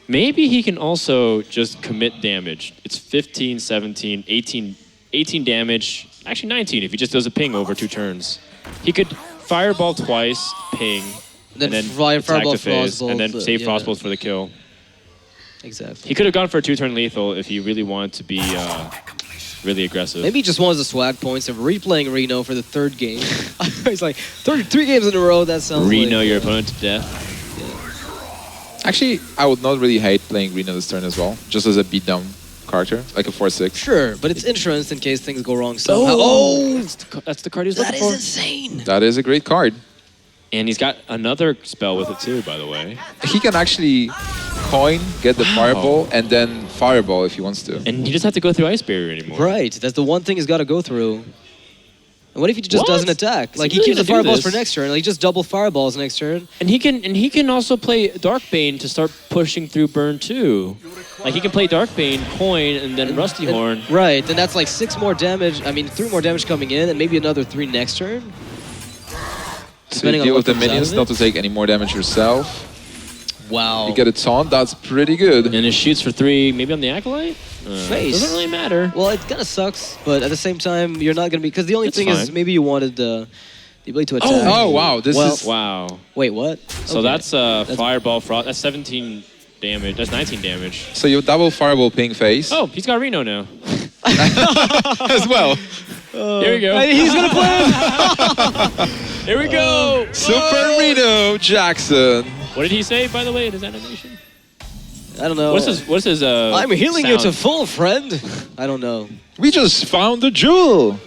Maybe he can also just commit damage. It's 15, 17, 18 damage. Actually 19 if he just does a ping over 2 turns. He could fireball twice, ping, and then
fireball
attack the phase,
Frostbolt,
and then save
yeah.
Frostbolt for the kill.
Exactly.
He could have gone for a 2-turn lethal if he really wanted to be really aggressive.
Maybe he just wants the swag points of replaying Reno for the 3rd game. He's like, 3 games in a row, that sounds
Reno
like...
your opponent to death.
Actually, I would not really hate playing Reno this turn as well, just as a beatdown character, like a 4/6.
Sure, but it's insurance in case things go wrong somehow.
That's the card he's
That
looking for.
is insane.
That is a great card.
And he's got another spell with it too, by the way.
He can actually coin, get the fireball, and then fireball if he wants to.
And he doesn't have to go through Ice Barrier anymore.
Right, that's the one thing he's got to go through. And what if he just doesn't attack? Like, he
really
keeps the
gonna do
fireballs
this?
for next turn, like, he just double fireballs next turn.
And he can also play Darkbane to start pushing through Burn 2. Like he can play Darkbane, Coin, and then Rusty Horn.
Right, and that's like 6 more damage. I mean, 3 more damage coming in, and maybe another 3 next turn.
So you
on
deal
what
with the
comes out
minions
of
not
it.
to take any more damage yourself.
Wow.
You get a taunt, that's pretty good.
And it shoots for 3, maybe on the Acolyte?
Face.
Doesn't really matter.
Well, it kind of sucks, but at the same time, you're not going to be... Because the only
It's
thing is
fine.
maybe you wanted the ability to attack.
Oh, wow, this
Well,
is...
Wow.
Wait, what?
So
Okay.
that's Fireball Frost. That's 17 damage. That's 19 damage.
So you double fireball ping face
Oh, he's got Reno now.
as well.
Here we go.
He's going to play it!
Here we go.
Super Reno Jackson.
What did he say, by the way, in his animation?
I don't know.
What's his
I'm healing you to
sound?
full, friend. I don't know.
We just found a jewel.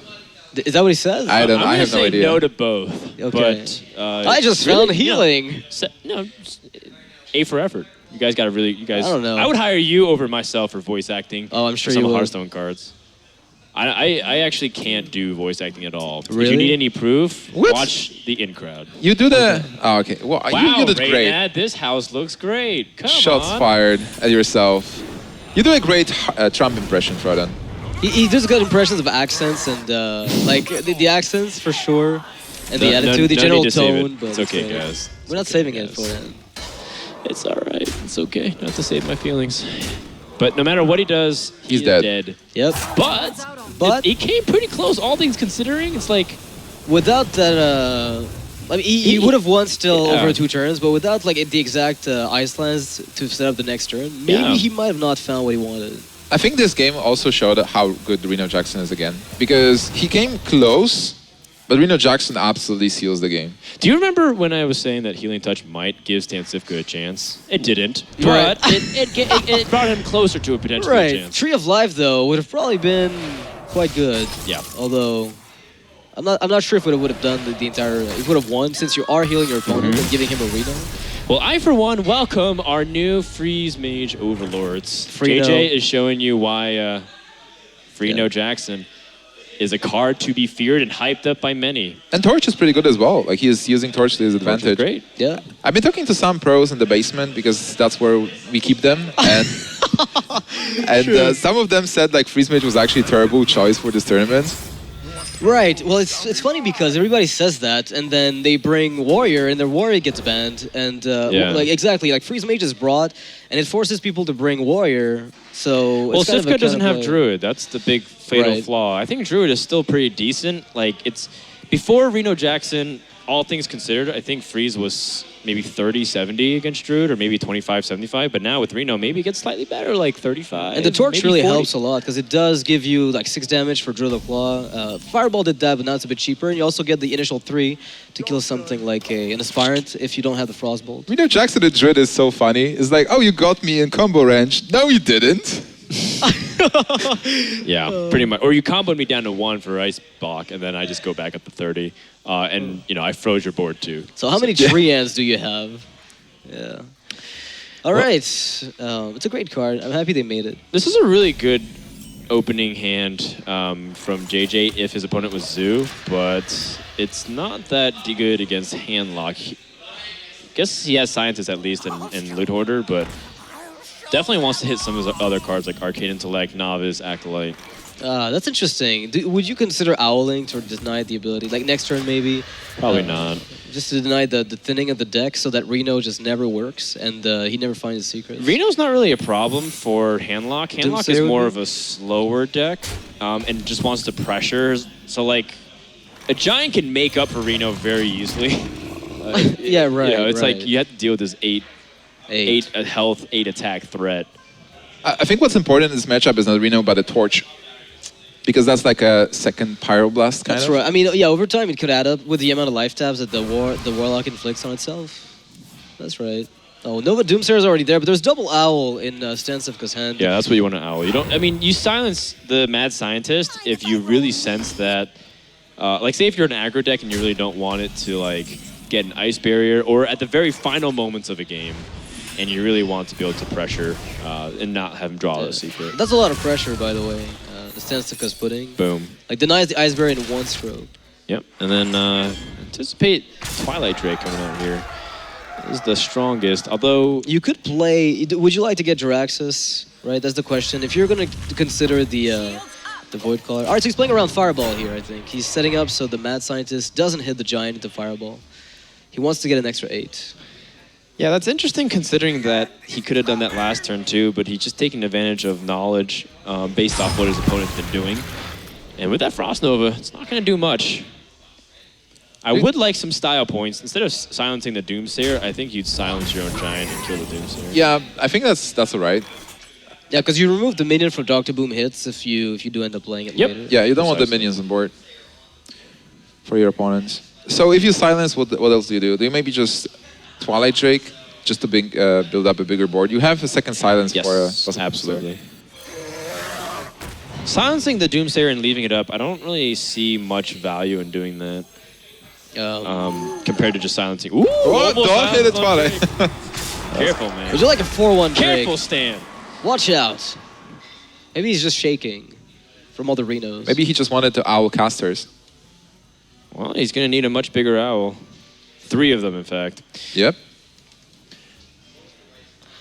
Is that what he says?
I don't.
I'm
I
gonna
have no
say
idea.
no to both.
Okay.
But
I just
really,
found healing.
No, A for effort. You guys got to really. You guys.
I don't know.
I would hire you over myself for voice acting.
Oh, I'm sure
for some
you would.
Hearthstone cards. I actually can't do voice acting at all. If
Really?
you need any proof,
What?
watch the in crowd.
You do the. Oh, okay. Well,
Wow,
you did great.
Raynad, this house looks great. Come
Shots
on.
fired at yourself. You do a great Trump impression, Froden.
He does good impressions of accents and like the accents for sure, and the attitude, the
no
general
need to save
tone.
it.
But
It's okay, guys.
We're not
It's okay,
saving it
guys.
for that.
It's all right. It's okay not to save my feelings. But no matter what he does,
He's
is
dead.
Yep.
But he came pretty close, all things considering. It's like,
Without that, I mean, he would have won still
Yeah.
over 2 turns, but without like the exact ice lands to set up the next turn, maybe
Yeah.
he might have not found what he wanted.
I think this game also showed how good Reno Jackson is again. Because he came close, But Reno Jackson absolutely seals the game.
Do you remember when I was saying that Healing Touch might give StanCifka a chance? It didn't,
Right.
but it brought him closer to a potential
Right.
chance.
Tree of Life though would have probably been quite good.
Yeah.
Although I'm not sure if it would have done the entire. It would have won since you are healing your opponent and giving him a Reno.
Well, I, for one, welcome our new Freeze Mage Overlords.
Freeno.
JJ is showing you why Freeno Jackson is a card to be feared and hyped up by many.
And Torch is pretty good as well. Like, he is using Torch to his advantage.
Great.
Yeah.
I've been talking to some pros in the basement because that's where we keep them. And, some of them said, like, Freeze Mage was actually a terrible choice for this tournament.
Right. Well, it's funny because everybody says that, and then they bring Warrior, and their Warrior gets banned, and like exactly, like Freeze Mage is brought, and it forces people to bring Warrior. So
Well,
it's kind of a
Cifka doesn't have
play.
Druid. That's the big fatal
Right.
flaw. I think Druid is still pretty decent. Like, it's before Reno Jackson, all things considered, I think Freeze was maybe 30-70 against Druid, or maybe 25-75. But now with Reno, maybe it gets slightly better, like 35.
And the Torch
maybe
really
40.
helps a lot because it does give you like 6 damage for Drill the Claw. Fireball did that, but now it's a bit cheaper. And you also get the initial 3 to kill something like an Aspirant if you don't have the Frostbolt.
Reno Jackson the Druid is so funny. It's like, oh, you got me in combo range. No, you didn't.
Yeah, pretty much. Or you comboed me down to 1 for Ice Balk, and then I just go back up to 30. And, you know, I froze your board too.
So how many Treants do you have? Yeah. All right. It's a great card. I'm happy they made it.
This is a really good opening hand from JJ if his opponent was Zoo, but it's not that good against Handlock. I guess he has Scientist at least in Loot Hoarder, but definitely wants to hit some of his other cards like Arcane Intellect, Novice, Acolyte.
That's interesting. Would you consider Owling to deny the ability? Like next turn maybe?
Probably not.
Just to deny the thinning of the deck so that Reno just never works and he never finds his secrets.
Reno's not really a problem for Handlock. Handlock is
Doomsayer
more
would
of a slower deck and just wants to pressure. So, like, a Giant can make up for Reno very easily.
Yeah, right.
You know, it's
right.
like you have to deal with this 8 health, 8 attack threat.
I think what's important in this matchup is not Reno, but the Torch. Because that's like a second Pyroblast kind
That's
of.
right. I mean, yeah, over time it could add up with the amount of life tabs that the Warlock inflicts on itself. That's right. Oh, Nova Doomsayer is already there, but there's double Owl in StanCifka's hand.
Yeah, that's what you want to owl. You don't. I mean, you silence the Mad Scientist if you really sense that. Like, say if you're an aggro deck and you really don't want it to like get an ice barrier, or at the very final moments of a game, and you really want to be able to pressure and not have him draw a secret.
That's a lot of pressure, by the way. The StanCifka's putting.
Boom.
Like denies the ice barrier in 1 stroke.
Yep. And then anticipate Twilight Drake coming out here. This is the strongest, although
You could play. Would you like to get Jiraxis? Right, that's the question. If you're going to consider the Void Caller. All right, so he's playing around Fireball here, I think. He's setting up so the Mad Scientist doesn't hit the Giant into Fireball. He wants to get an extra 8.
yeah, that's interesting considering that he could have done that last turn too, but he's just taking advantage of knowledge based off what his opponent's been doing. And with that Frost Nova, it's not going to do much. I would like some style points. Instead of silencing the Doomsayer, I think you'd silence your own Giant and kill the Doomsayer.
Yeah, I think that's all right.
Yeah, because you remove the minion from Dr. Boom hits if you do end up playing it later.
Yeah, you don't want the
Precisely.
minions on board for your opponents. So if you silence, what else do you do? Do you maybe just Twilight Drake just to build up a bigger board? You have a second silence
Yes,
for a possible
absolutely. Silencing the Doomsayer and leaving it up, I don't really see much value in doing that compared to just silencing. Ooh, almost
don't hit it,
silenced on
Twilight.
Drake. Careful, man.
Would you like a 4-1 Drake?
Careful, Stan.
Watch out. Maybe he's just shaking from all the Renos.
Maybe he just wanted to owl casters.
Well, he's going to need a much bigger owl. 3 of them, in fact.
Yep.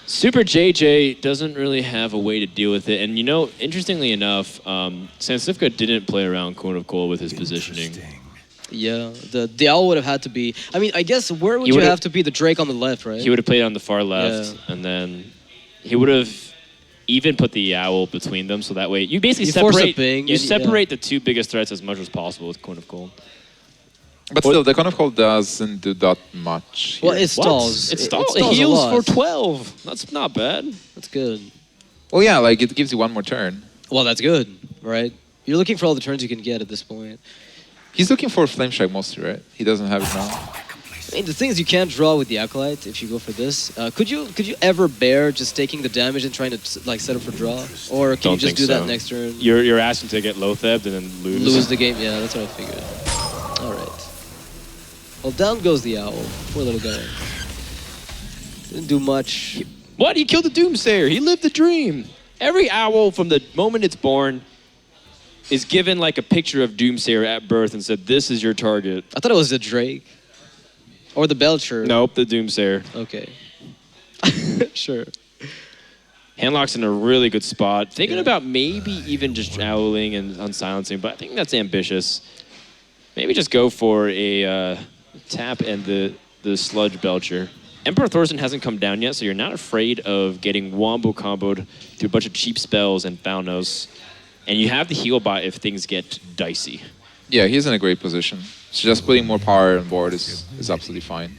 SuperJJ doesn't really have a way to deal with it. And, you know, interestingly enough, StanCifka didn't play around Cone of Cold with his positioning.
Yeah, the owl would have had to be. I mean, I guess where would
He
you
would've-
have to be? The Drake on the left, right?
He would have played on the far left,
Yeah.
and then he would have even put the owl between them, so that way you basically
You force a
separate.
ping
You
and-
separate the 2 biggest threats as much as possible with Cone of Cold.
But still, the Cone of Cold doesn't do that much.
Well,
here.
it stalls.
It stalls.
It
It
stalls a
heals
lot.
for 12. That's not bad.
That's good.
Well, yeah, like it gives you one more turn.
Well, that's good, right? You're looking for all the turns you can get at this point.
He's looking for Flame Strike mostly, right? He doesn't have it now.
I mean, the thing is, you can't draw with the Acolyte if you go for this. Could you ever bear just taking the damage and trying to like set up for draw, or can you just do that next turn?
You're asking to get low-thebbed and then
Lose the game. Yeah, that's what I figured. All right. Well, down goes the owl. Poor little guy. Didn't do much.
What? He killed the Doomsayer. He lived the dream. Every owl from the moment it's born is given like a picture of Doomsayer at birth and said, "This is your target."
I thought it was the Drake. Or the Belcher.
Nope, the Doomsayer.
Okay. Sure.
Handlock's in a really good spot. Thinking about maybe even just owling and unsilencing, but I think that's ambitious. Maybe just go for a tap and the Sludge Belcher. Emperor Thorsten hasn't come down yet, so you're not afraid of getting wombo comboed through a bunch of cheap spells and Thalnos. And you have the heal bot if things get dicey.
Yeah, he's in a great position. So just putting more power on board is absolutely fine.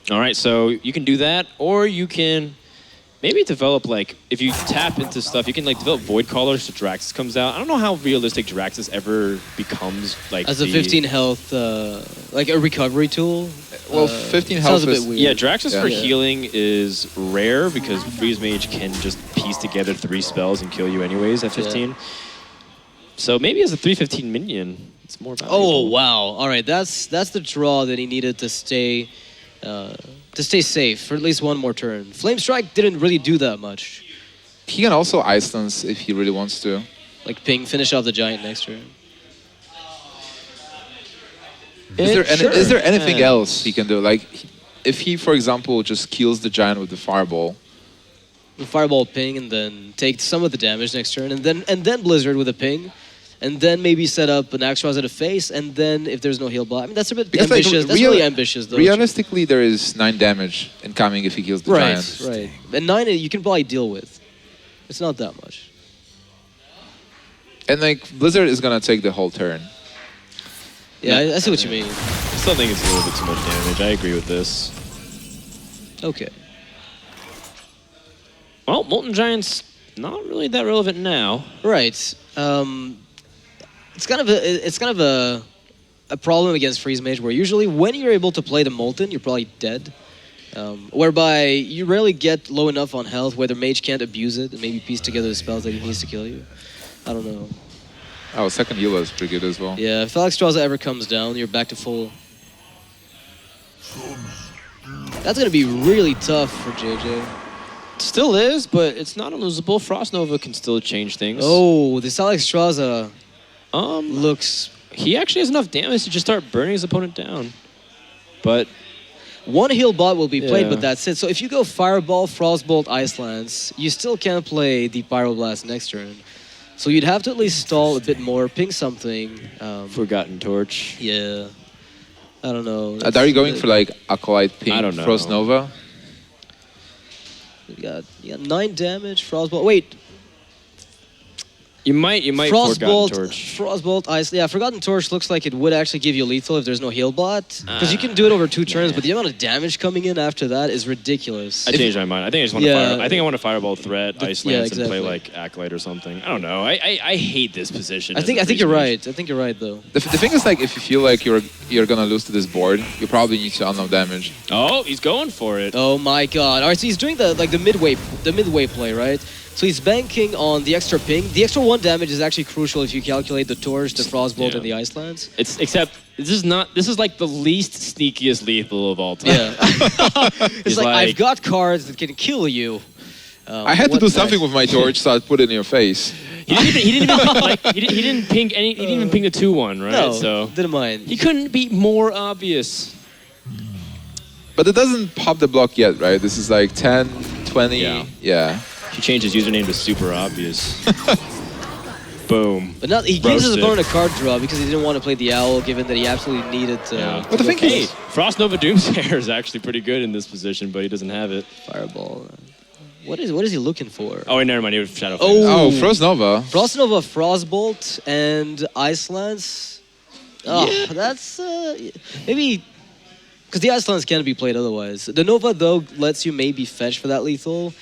All right, so you can do that, or you can maybe develop, like, if you tap into stuff, you can, like, develop Void Callers so Draxus comes out. I don't know how realistic Draxus ever becomes, like,
as a 15 health, like a recovery tool.
Well, 15 health
sounds a bit
is...
weird.
Yeah, Draxus for
Yeah.
healing is rare because Freeze Mage can just piece together 3 spells and kill you anyways at 15.
Yeah.
So maybe as a 315 minion, it's more valuable.
Oh wow! All right, that's the draw that he needed to stay safe for at least one more turn. Flame Strike didn't really do that much.
He can also Ice Dance if he really wants to.
Like ping, finish off the giant next turn.
Is there anything else he can do? Like, if he, for example, just kills the giant with the Fireball.
Fireball ping and then take some of the damage next turn, and then Blizzard with a ping. And then maybe set up an Axtros at a face, and then if there's no heal bot. I mean, that's a bit
Because,
ambitious.
like,
That's really ambitious, though.
Realistically, there is 9 damage incoming if he kills the giant.
Right. And 9 you can probably deal with. It's not that much.
And like Blizzard is gonna take the whole turn.
Yeah, I see what you mean.
I still think it's a little bit too much damage. I agree with this.
Okay.
Well, Molten Giant's not really that relevant now.
Right. It's kind of a problem against Freeze Mage where usually when you're able to play the Molten, you're probably dead. Whereby you rarely get low enough on health where the Mage can't abuse it and maybe piece together the spells that he needs to kill you. I don't know.
Oh, second heal is pretty good as well.
Yeah, if Alexstrasza ever comes down, you're back to full. That's going to be really tough for JJ.
Still is, but it's not unlosable. Frost Nova can still change things.
Oh, this Alexstrasza looks...
He actually has enough damage to just start burning his opponent down. But...
One heal bot will be played,
Yeah.
but that's it. So if you go Fireball, Frostbolt, Ice Lance, you still can't play the Pyroblast next turn. So you'd have to at least stall a bit more, ping something.
Forgotten Torch.
Yeah. I don't know.
Are you going for like Acolyte, Ping,
I don't know.
Frost Nova?
You got 9 damage, Frostbolt. Wait,
You might Forgotten Torch.
Frostbolt, Ice. Yeah, Forgotten Torch looks like it would actually give you lethal if there's no heal bot. Because you can do it over 2 turns, but the amount of damage coming in after that is ridiculous.
I changed my mind. I think I just want to
Yeah.
I think I want to Fireball Threat, Ice
yeah,
Lance, and play
exactly.
like Acolyte or something. I don't know. I hate this position.
I
as
think
a
you're
Freeze
right. I think you're right though.
The thing is, like, if you feel like you're gonna lose to this board, you probably need to unload damage.
Mage. Oh, he's going for it.
Oh my god. Alright, so he's doing the midway play, right? So he's banking on the extra ping. The extra 1 damage is actually crucial if you calculate the Torch, the Frostbolt,
Yeah.
and the Ice Lance.
Except this is like the least sneakiest lethal of all time.
Yeah. It's
He's
like,
like-
I've got cards that can kill you.
I had to
what
do something
next?
with my torch, so I put it in your face.
He didn't ping the 2-1, right?
No,
So
didn't mind.
he couldn't be more obvious.
But it doesn't pop the block yet, right? This is like 10, 20. Yeah.
He changed his username to Super Obvious. Boom.
But not, he gives his
Roasted.
opponent a card draw because he didn't want to play the Owl, given that he absolutely needed to.
Yeah.
But the thing
Hey,
is,
Frost Nova Doomsayer is actually pretty good in this position, but he doesn't have it.
Fireball. What is he looking for?
Oh, wait, never mind. He was Shadow
Oh.
oh, Frost Nova.
Frost Nova, Frostbolt, and Ice Lance. Oh, that's maybe because the Ice Lance can't be played otherwise. The Nova though lets you maybe fetch for that lethal.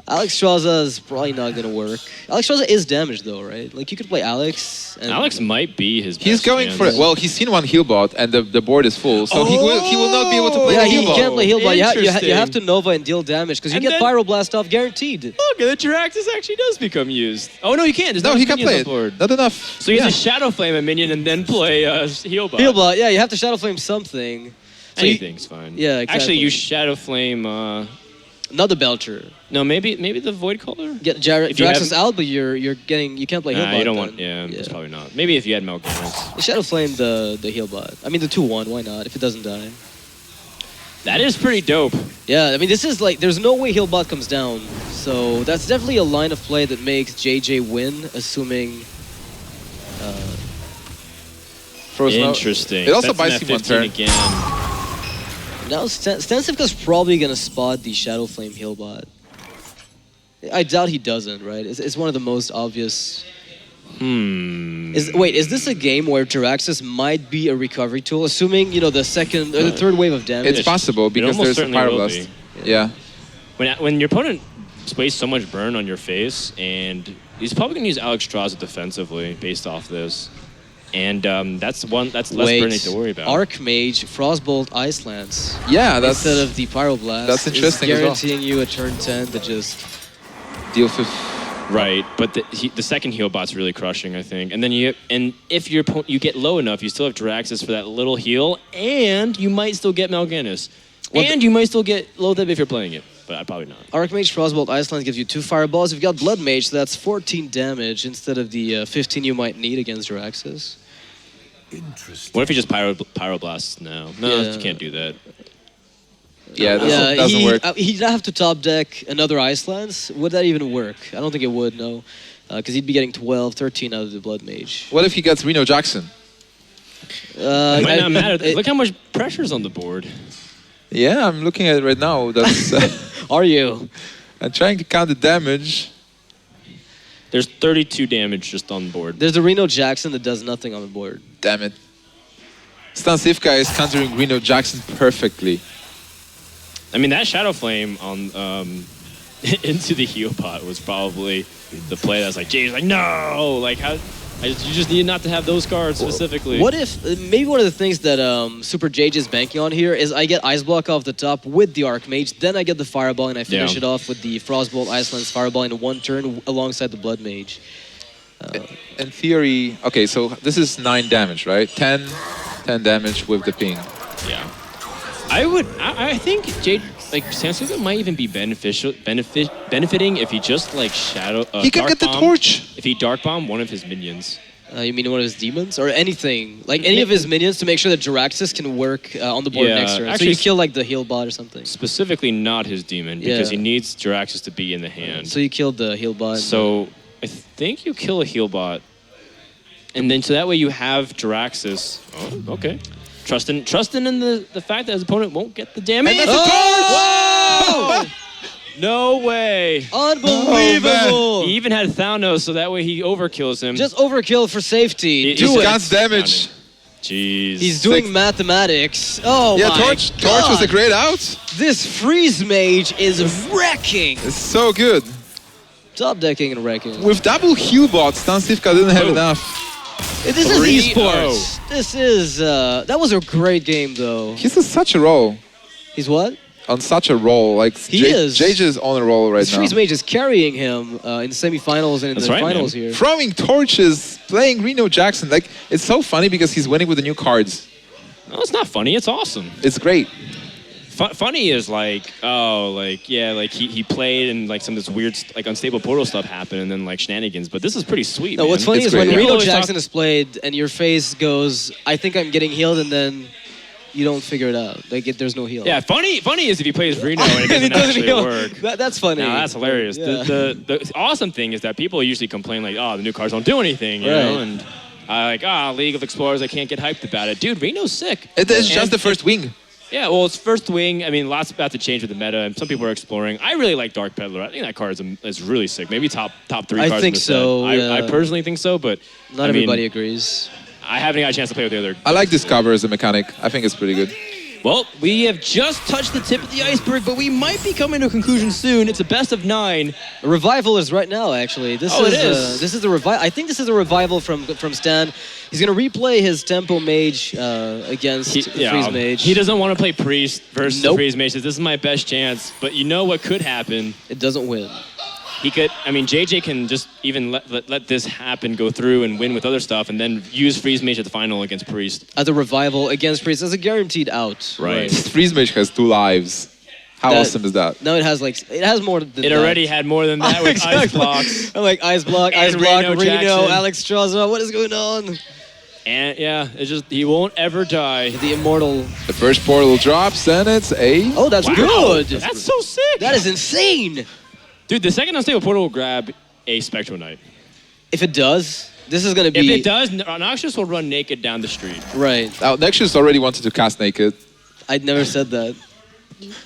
Alex Straza is probably not gonna work. Alex Straza is damaged though, right? Like you could play Alex. And
Alex might be his.
He's
best
going
chance.
for it. Well, he's seen one heal bot, and the board is full, so he will not be able to play
Yeah,
the heal
he
bot.
can't play heal bot. You
Interesting.
have to Nova and deal damage because you
And
get
then-
Pyroblast off guaranteed.
Look, the Jiraxis actually does become used. Oh no, he can't. There's
No,
not
he can
minions
play
on
it.
board.
Not enough.
So he has
Yeah.
to Shadow Flame a minion and then play heal bot.
Heal bot, yeah, you have to Shadow Flame something. So you-
Anything's fine.
Yeah, exactly.
Actually, you Shadow Flame.
not the Belcher.
No, maybe the Void Caller.
Get
If you
Draxus
have-
out, but you can't play heal
Nah,
bot.
you don't
then.
want. Yeah, that's probably not. Maybe if you had Mal'Ganis.
Shadow Flame the heal bot. I mean the 2/1. Why not? If it doesn't die.
That is pretty dope.
Yeah, I mean this is like there's no way heal bot comes down. So that's definitely a line of play that makes JJ win, assuming.
Frozen out.
Interesting.
It also
Bets in
buys
at
him one
15
turn.
again.
Now StanCifka's probably gonna spot the Shadow Flame heal bot. I doubt he doesn't, right? It's one of the most obvious. Is this a game where Jiraxis might be a recovery tool, assuming the second or the third wave of damage?
It's possible because
almost
there's a
certainly will
Pyroblast.
be.
Yeah.
When your opponent wastes so much burn on your face, and he's probably gonna use Alex Straza defensively based off this, and that's less burning to worry about.
Archmage, Frostbolt, Ice Lance.
Yeah, that's
Instead of the Pyroblast.
that's interesting as well.
Guaranteeing you a turn 10 to just.
deal 5.
Right, but the second heal bot's really crushing, I think. And then if your opponent you get low enough, you still have Jiraxis for that little heal, and you might still get Mal'Ganis, and you might still get low deb if you're playing it, but I'd probably not.
Archmage, Frostbolt, Ice Lance gives you 2 fireballs. You've got Blood Mage, so that's 14 damage instead of the 15 you might need against Jiraxis.
Interesting.
What if he just Pyroblasts now? No,
Yeah.
you can't do that.
Yeah, that doesn't work.
He'd have to top deck another Ice Lance. Would that even work? I don't think it would, no. Because he'd be getting 12, 13 out of the Blood Mage.
What if he gets Reno Jackson?
It might not matter. Look how much pressure's on the board.
Yeah, I'm looking at it right now. That's
Are you?
I'm trying to count the damage.
There's 32 damage just on the board.
There's the Reno Jackson that does nothing on the board.
Damn it. StanCifka is countering Reno Jackson perfectly.
I mean, that Shadow Flame on into the heal pot was probably the play that's like, Jay's like, no! Like, how? You just need not to have those cards specifically.
What if, maybe one of the things that SuperJJ is banking on here is I get Ice Block off the top with the Archmage, then I get the Fireball and I finish it off with the Frostbolt, Ice Lance, Fireball in one turn alongside the Blood Mage.
In theory, okay, so this is 9 damage, right? 10 damage with the ping.
Yeah. I think StanCifka might even be benefiting if he just like
He can get the torch.
If he Dark Bomb one of his minions.
You mean one of his demons? Or anything? Like any of his minions to make sure that Jiraxis can work on the board
Yeah,
next turn. So
actually
you kill like the heal bot or something.
Specifically not his demon, because he needs Jiraxis to be in the hand.
So you killed the heal bot.
So I think you kill a heal bot. And then so that way you have Jiraxis. Oh, okay. Trusting in the fact that his opponent won't get the damage.
And that's
Oh!
No way.
Unbelievable!
He even had Thanos, so that way he overkills him.
Just overkill for safety.
He
Do it.
Guns damage.
Jeez.
He's doing mathematics. Oh
Yeah,
my
torch
God.
was a great out.
This freeze mage is wrecking.
It's so good.
Top decking and wrecking.
With double heal bots, StanCifka didn't have enough.
This is
3-0.
esports. This is that was a great game though.
He's on such a roll.
He's what?
On such a roll. Like
He is.
JJ is on a roll right
This
now.
freeze mage is carrying him in the semifinals and in
That's
the
right,
finals
man.
here.
Throwing torches, playing Reno Jackson. Like, it's so funny because he's winning with the new cards.
No, it's not funny. It's awesome.
It's great.
Funny is like, he played and like some of this weird, like unstable portal stuff happened and then like shenanigans. But this is pretty sweet.
No,
man.
what's funny
It's
is
great,
when
yeah.
Reno
Always
Jackson
talk-
is played and your face goes, I think I'm getting healed, and then you don't figure it out. Like there's no heal.
Yeah, funny is if he plays Reno and it doesn't actually
heal.
work.
That's funny.
No, that's hilarious.
Yeah.
The awesome thing is that people usually complain like, oh, the new cards don't do anything, you know, and League of Explorers, I can't get hyped about it. Dude, Reno's sick.
It is
And-
just the first wing.
Yeah, well, it's first wing. I mean, lots about to change with the meta, and some people are exploring. I really like Dark Peddler. I think that card is really sick. Maybe top 3
I
cards.
think
in the
so,
set.
yeah.
I personally think so, but
Not
I mean,
everybody agrees.
I haven't got a chance to play with the other.
I like this cover as a mechanic. I think it's pretty good.
Well, we have just touched the tip of the iceberg, but we might be coming to a conclusion soon. It's a best of 9.
A revival is right now, actually. This is. This is a revival. I think this is a revival from Stan. He's gonna replay his tempo mage against the freeze mage.
He doesn't want to play priest versus the freeze mage. Says, this is my best chance, but you know what could happen?
It doesn't win.
He could. I mean, JJ can just even let this happen, go through and win with other stuff, and then use freeze mage at the final against priest.
As a revival against priest, as a guaranteed out.
Right.
Freeze mage has 2 lives. How awesome is that?
No, it has more than that.
It already had more than that with ice blocks.
I'm like ice block, Reno, Alex Straza. What is going on?
And yeah, it's just he won't ever die.
The immortal.
The first portal drops, and it's a.
Oh, that's good.
That's so sick.
That is insane.
Dude, the second unstable portal will grab a Spectral Knight.
If it does, this is going to be...
If it does, Noxious will run naked down the street.
Right.
Nexus already wanted to cast naked.
I'd never said that.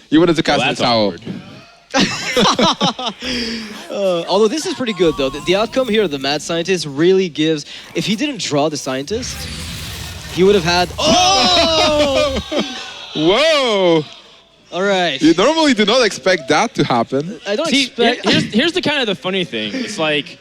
You wanted to cast the tower.
Although this is pretty good, though. The outcome here of the Mad Scientist really gives... If he didn't draw the Scientist, he would have had... Oh!
Whoa!
All right.
You normally do not expect that to happen.
I don't expect...
Here's the kind of the funny thing. It's like...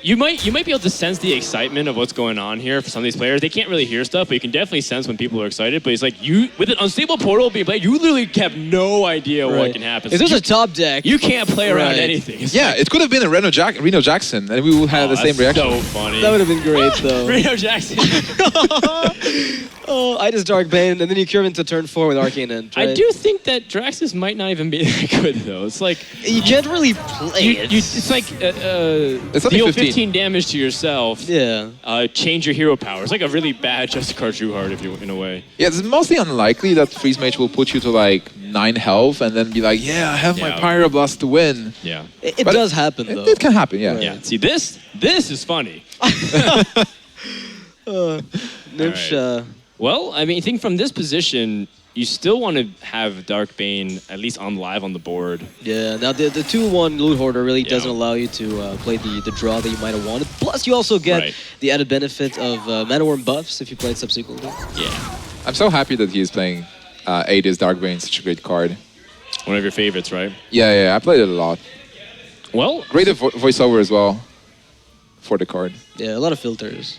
You might be able to sense the excitement of what's going on here for some of these players. They can't really hear stuff, but you can definitely sense when people are excited. But it's like with an unstable portal being played, you literally have no idea what can happen.
If there's a top deck,
you can't play around anything. It's
it could have been a Reno Jackson, and we would have the same reaction.
So funny.
That would have been great, though.
Reno Jackson.
I just Dark Bane, and then you cure him into turn 4 with Arcane End. Right?
I do think that Draxus might not even be that good, though. It's like
you can't really play it.
It's like deal 15 damage to yourself.
Yeah.
Change your hero power. It's like a really bad Justicar Trueheart, if you in a way.
Yeah, it's mostly unlikely that Freeze Mage will put you to like 9 health and then be like, yeah, I have my Pyroblast to win.
Yeah.
It does happen, though.
It can happen, yeah.
Right. Yeah. See, this is funny.
Nimsh,
well, I mean, I think from this position, you still want to have Dark Bane at least on live on the board.
Yeah, now the 2-1 Loot Hoarder really doesn't allow you to play the draw that you might have wanted. Plus, you also get the added benefit of Mana Worm buffs if you play it subsequently.
Yeah.
I'm so happy that he is playing Aegis Dark Bane, such a great card.
One of your favorites, right?
Yeah, I played it a lot.
Well,
great voiceover as well for the card.
Yeah, a lot of filters.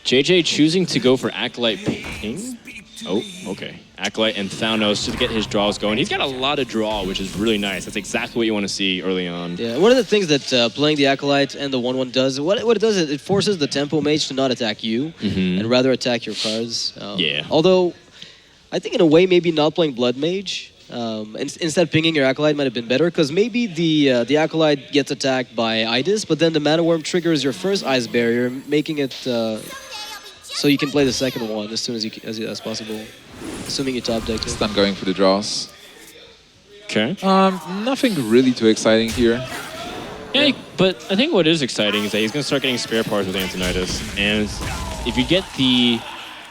JJ choosing to go for Acolyte Ping. Oh, okay. Acolyte and Thanos to get his draws going. He's got a lot of draw, which is really nice. That's exactly what you want to see early on.
Yeah, one of the things that playing the Acolyte and the 1-1 does, what it does is it forces the Tempo Mage to not attack you and rather attack your cards. Although, I think in a way, maybe not playing Blood Mage. Instead pinging your Acolyte might have been better, because maybe the Acolyte gets attacked by Idis, but then the Mana Worm triggers your first Ice Barrier, making it so you can play the second one as soon as possible, assuming you top deck it.
Stun going for the draws.
Okay.
Nothing really too exciting here.
Yeah, but I think what is exciting is that he's going to start getting spare parts with Antonidas, and if you get the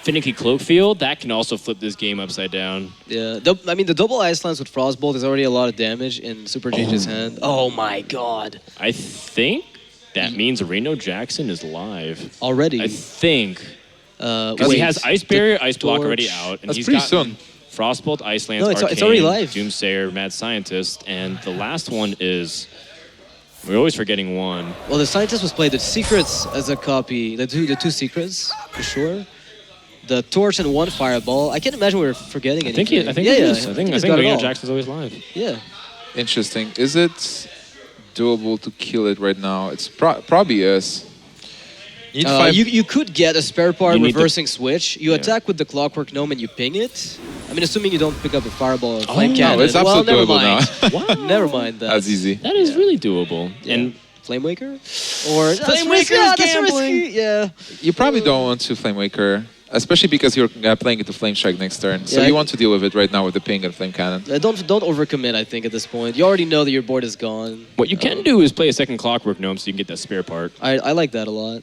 Finicky Cloak field, that can also flip this game upside down.
Yeah, I mean, the double Ice Lance with Frostbolt is already a lot of damage in SuperJJ's hand. Oh my god.
I think that means Reno Jackson is live.
Already?
I think. Because he has Ice Barrier, Ice Block already out. And
That's pretty soon.
Frostbolt, Ice Lance,
Arcane,
it's
already live.
Doomsayer, Mad Scientist, and the last one is... We're always forgetting one.
Well, the Scientist was played the Secrets as a copy. The two Secrets, for sure. The Torch and 1 Fireball. I can't imagine we were forgetting anything.
I think it is. I think Reno Jackson's always live.
Yeah.
Interesting. Is it doable to kill it right now? It's probably is.
You could get a spare part reversing switch. You attack with the Clockwork Gnome and you ping it. I mean, assuming you don't pick up a Fireball or Flame Cannon.
No, it's absolutely doable now.
What?
Never mind that.
That's easy.
That is really doable.
Yeah.
And
Flamewaker? Or
Flamewaker is gambling.
Yeah.
You probably don't want to Flamewaker, especially because you're playing it to Flame Strike next turn. So you want to deal with it right now with the ping and Flame Cannon.
Don't overcommit, I think, at this point. You already know that your board is gone.
What you can do is play a second Clockwork Gnome so you can get that spare part.
I like that a lot.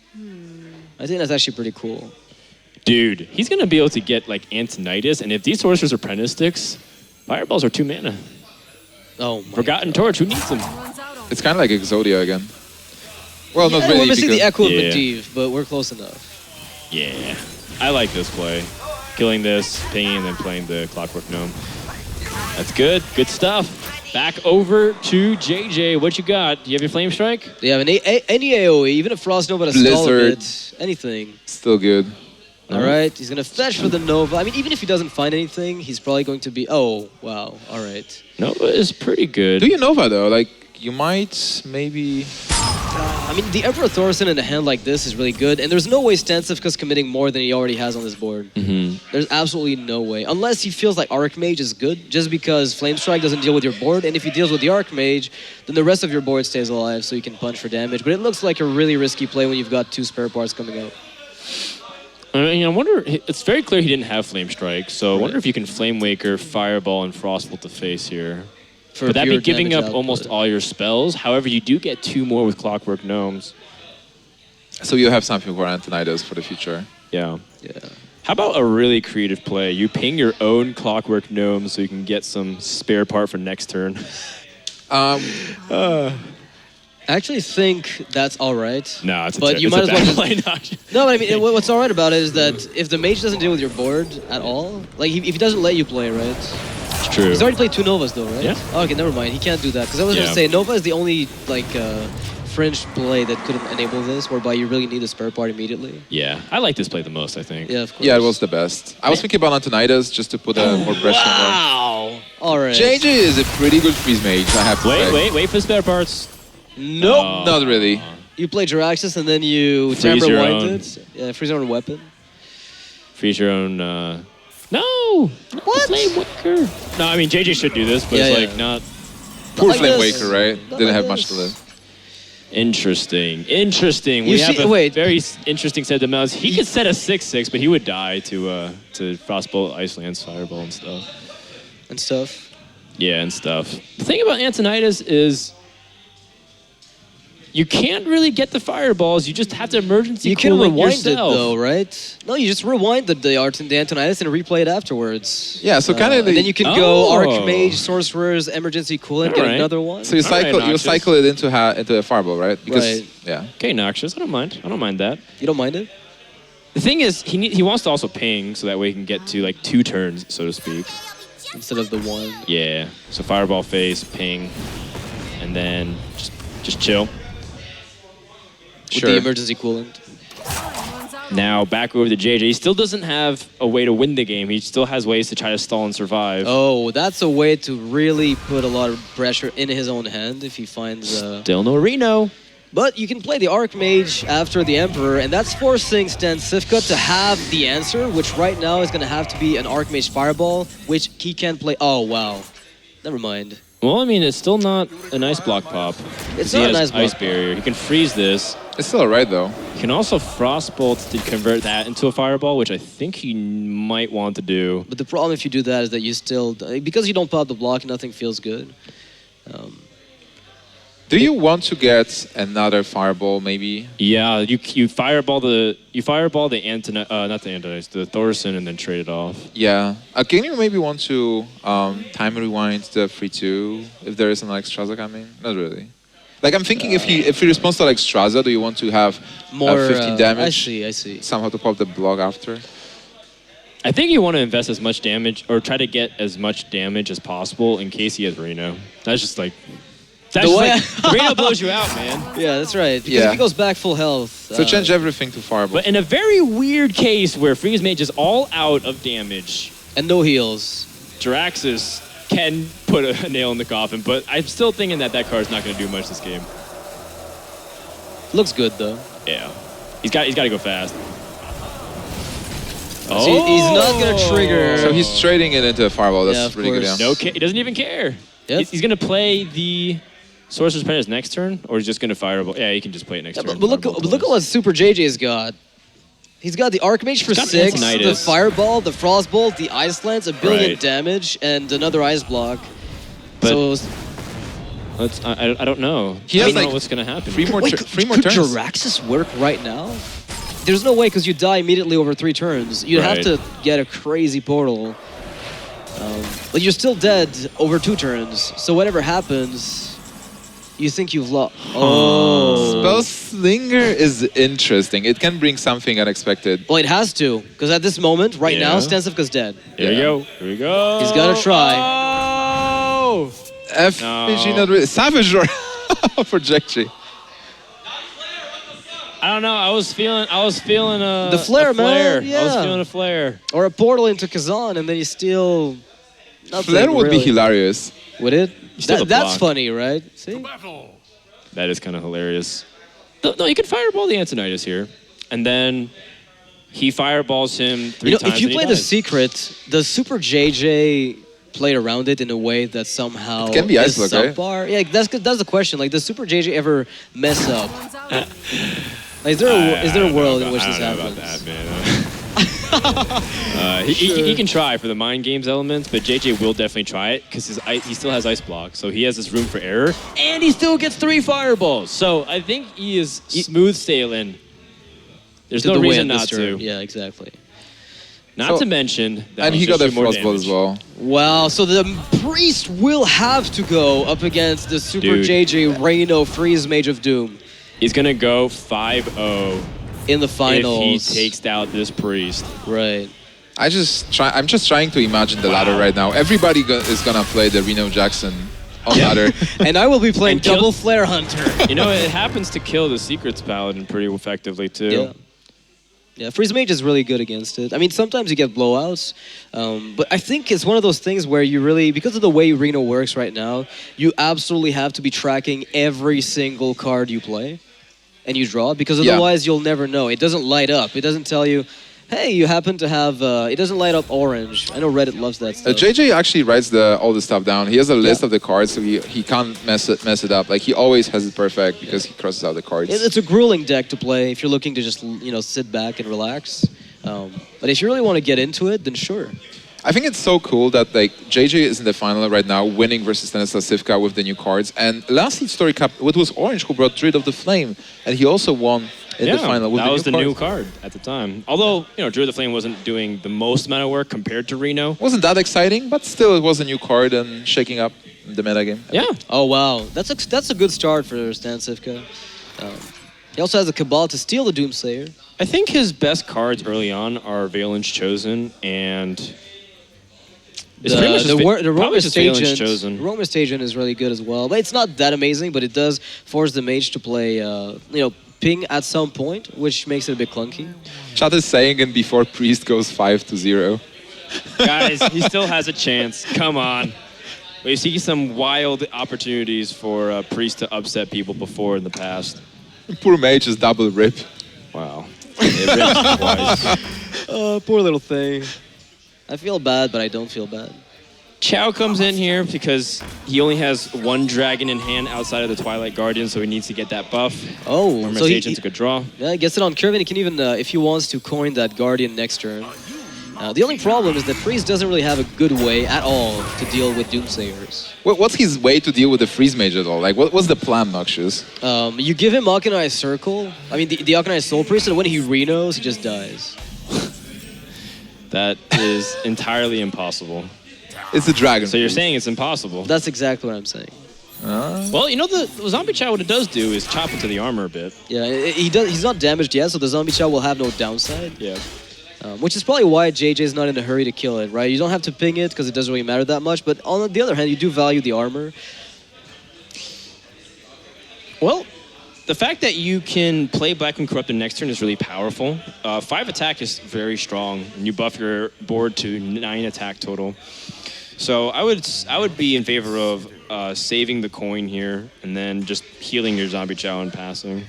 I think that's actually pretty cool.
Dude, he's going to be able to get like Antonidas, and if these Sorcerer's Apprentice sticks, Fireballs are 2 mana.
Oh my
Forgotten
God.
Torch, who needs them?
It's kind of like Exodia again. Well, not
We're
really.
missing the
because
Echo of Medivh, but we're close enough.
Yeah, I like this play. killing this, pinging, and then playing the Clockwork Gnome. That's good. Good stuff. Back over to JJ. What you got? Do you have your Flame Strike?
Yeah, any AoE, even if Frost Nova to stall a
Blizzard.
bit, anything.
Still good.
All right, he's gonna fetch for the Nova. I mean, even if he doesn't find anything, he's probably going to be. Oh, wow. All right.
Nova is pretty good.
Do you Nova though? Like you might maybe.
I mean, the Emperor Thorson in a hand like this is really good, and there's no way StanCifka's committing more than he already has on this board. There's absolutely no way. Unless he feels like Archmage is good, just because Flame Strike doesn't deal with your board, and if he deals with the Archmage, then the rest of your board stays alive, so you can punch for damage. But it looks like a really risky play when you've got 2 spare parts coming out.
I mean, I wonder, it's very clear he didn't have Flame Strike, so I wonder if you can Flame Waker, Fireball, and Frostbolt to face here. But that'd be giving up almost all your spells. However, you do get 2 more with Clockwork Gnomes.
So you have something for Antonidas for the future.
Yeah. How about a really creative play? You ping your own Clockwork Gnome so you can get some spare part for next turn.
I actually think that's all right.
No, it's
but
a,
you
it's
might
a
as well
bad
just,
play.
No, but I mean, what's all right about it is that if the mage doesn't deal with your board at all, like if he doesn't let you play, right?
It's true.
He's already played 2 Novas though, right?
Yeah.
Oh, okay, never mind. He can't do that because I was gonna say Nova is the only like fringe play that couldn't enable this, whereby you really need a spare part immediately.
Yeah, I like this play the most, I think.
Yeah, of course.
Yeah, it was the best. I was thinking about Antonidas just to put more pressure on them.
Wow. All right.
JJ is a pretty good freeze mage, I have to say.
Wait for spare parts.
Nope.
Not really.
You play Jiraxxus and then you
Freeze
Timber
your
Wind
own.
it. Yeah, freeze your own weapon.
Freeze your own. No!
What?
Flame Waker. No, I mean, JJ should do this, but
Yeah,
it's
yeah.
like not.
Poor
like
Flame
this.
Waker, right?
Not
Didn't
like
have much to
this.
live.
Interesting.
You
We have
see-
a
wait.
very interesting set of mounts. He could set a 6/6, but he would die to Frostbolt, Ice Lance, Fireball, and stuff.
And stuff.
Yeah, and stuff. The thing about Antonidas is you can't really get the fireballs. You just have to emergency
You can
cool it
rewind
yourself.
it though, right? No, you just rewind the Antonidas and replay it afterwards.
Yeah, so kind of
And then you can go
Oh.
Archmage, Sorcerers, Emergency Coolant, get
Alright.
another one.
So you
All right,
cycle
Noxious.
it into a fireball, right? Because
Right.
yeah.
Okay, Noxious. I don't mind. I don't mind that.
You don't mind it?
The thing is, he wants to also ping, so that way he can get to like 2 turns, so to speak.
Instead of the 1.
Yeah. So Fireball face, ping, and then just chill.
With
Sure.
the Emergency Coolant.
Now back over to JJ. He still doesn't have a way to win the game. He still has ways to try to stall and survive.
Oh, that's a way to really put a lot of pressure in his own hand if he finds...
Still no Reno.
But you can play the Archmage after the Emperor, and that's forcing StanCifka to have the answer, which right now is going to have to be an Archmage Fireball, which he can't play... Oh, wow. Never mind.
Well, I mean, it's still not a nice block pop.
It's
He
not a
has
nice block
Ice
pop.
Barrier. He can freeze this.
It's still alright though.
He can also Frostbolt to convert that into a Fireball, which I think he might want to do.
But the problem if you do that is that you still... Because you don't pop the block, nothing feels good.
Do you want to get another fireball maybe?
Yeah, you fireball the not the Antonidas, the Thorson, and then trade it off.
Yeah. Can you maybe want to time rewind the 3-2 if there is an Extraza coming? Not really. Like I'm thinking if he responds to like Straza, do you want to have
More...
15 damage?
I see.
Somehow to pop the block after?
I think you want to invest as much damage, or try to get as much damage as possible in case he has Reno. That's just like... That's
The way
just like, Reno blows you out, man.
Yeah, that's right. Because
Yeah.
if he goes back full health...
So change everything to fireball.
But in a very weird case where Freeze Mage is all out of damage,
And no heals.
Jiraxxus can put a nail in the coffin, but I'm still thinking that card's not going to do much this game.
Looks good, though.
Yeah. He's got to go fast.
So he's not going to trigger...
So he's trading it into a fireball. That's
Yeah, of
really good.
course.
Yeah.
He doesn't even care.
Yep.
He's going to play the Sorcerer's Apprentice next turn, or he's just going to fireball? Yeah, he can just play it next turn.
But look at what SuperJJ's got. He's got the Archmage for
got
6, the
Antonidas.
Fireball, the Frostbolt, the Ice Lance, 1 billion
Right.
damage, and another Ice Block.
But-
So,
I don't know.
He
I
has,
don't know
like,
what's going to happen.
Three more
could
turns.
Jiraxxus work right now? There's no way because you die immediately over 3 turns. You'd have
Right.
to get a crazy portal. But you're still dead over 2 turns. So whatever happens, You think you've lost? Oh.
Spellslinger is interesting. It can bring something unexpected.
Well, it has to, because at this moment, right now, StanCifka's dead.
Here we go. Here we go.
He's got to try.
Oh!
FPG not really. Savage Roar for JJ.
I don't know. I was feeling
The flare, man. Yeah.
I was feeling a flare.
Or a portal into Kazan, and then you steal.
Flare would be hilarious.
Would it?
Still
That's funny, right? See?
That is kind of hilarious. No, you can fireball the Antonidas here, and then he fireballs him 3 times.
If you
and he
play the
dies.
secret, does SuperJJ play around it in a way that somehow
It can be
is
ice block,
subpar? Yeah, that's the question. Like, does SuperJJ ever mess up? Like, is there a world in which this happens?
He can try for the mind games elements, but JJ will definitely try it because he still has ice block, so he has this room for error, and he still gets 3 fireballs. So I think he is smooth sailing. There's no reason not to.
Yeah, exactly.
Not to mention that
and he got a frostball as well.
Wow, so the priest will have to go up against the SuperJJ Reno Freeze Mage of Doom.
He's gonna go 5-0
in the finals.
If he takes out this priest.
Right.
I'm just trying to imagine the ladder right now. Everybody is gonna play the Reno Jackson on ladder.
And I will be playing double Flare Hunter.
You know, it happens to kill the Secrets Paladin pretty effectively too.
Yeah. Yeah, Freeze Mage is really good against it. I mean, sometimes you get blowouts, but I think it's one of those things where you really, because of the way Reno works right now, you absolutely have to be tracking every single card you play and you draw, because otherwise you'll never know. It doesn't light up. It doesn't tell you, hey, you happen to have, it doesn't light up orange. I know Reddit loves that stuff.
JJ actually writes all the stuff down. He has a list of the cards, so he can't mess it up. Like, he always has it perfect because he crosses out the cards.
It's a grueling deck to play if you're looking to just, sit back and relax. But if you really want to get into it, then sure.
I think it's so cool that, like, JJ is in the final right now, winning versus StanCifka with the new cards. And last SeatStory Cup, it was Orange who brought Druid of the Flame, and he also won in the final with
that was the
new
card at the time. Although, Druid of the Flame wasn't doing the most amount of work compared to Reno.
Wasn't that exciting, but still it was a new card and shaking up the metagame.
Yeah.
Oh, wow. That's a good start for StanCifka. He also has a Cabal to steal the Doomslayer.
I think his best cards early on are Valen's Chosen and...
The
Romer's
Agent is really good as well, but it's not that amazing. But it does force the mage to play, ping at some point, which makes it a bit clunky.
Chat is saying, and before Priest goes 5-0.
Guys, he still has a chance. Come on. We see some wild opportunities for Priest to upset people before in the past.
Poor mage is double rip.
Wow. It rips twice.
Oh, poor little thing. I feel bad, but I don't feel bad.
Chow comes in here because he only has 1 dragon in hand outside of the Twilight Guardian, so he needs to get that buff.
Oh,
so Agent's a good draw.
Yeah, he gets it on curve, and he can even, if he wants to coin that Guardian next turn. The only problem is that Priest doesn't really have a good way at all to deal with Doomsayers.
What's his way to deal with the Freeze Mage at all? Like, what's the plan, Noxious?
You give him Akanai Circle, the Akanai Soul Priest, and when he Renos, he just dies.
That is entirely impossible.
It's a dragon.
So you're saying it's impossible?
That's exactly what I'm saying.
Well, the Zombie Chow, what it does do is chop into the armor a bit.
Yeah, he's not damaged yet, so the Zombie Chow will have no downside.
Yeah.
Which is probably why JJ is not in a hurry to kill it, right? You don't have to ping it because it doesn't really matter that much, but on the other hand, you do value the armor.
Well, the fact that you can play Black and Corrupted next turn is really powerful. 5 attack is very strong, and you buff your board to 9 attack total. So I would be in favor of saving the coin here and then just healing your Zombie Chow and passing.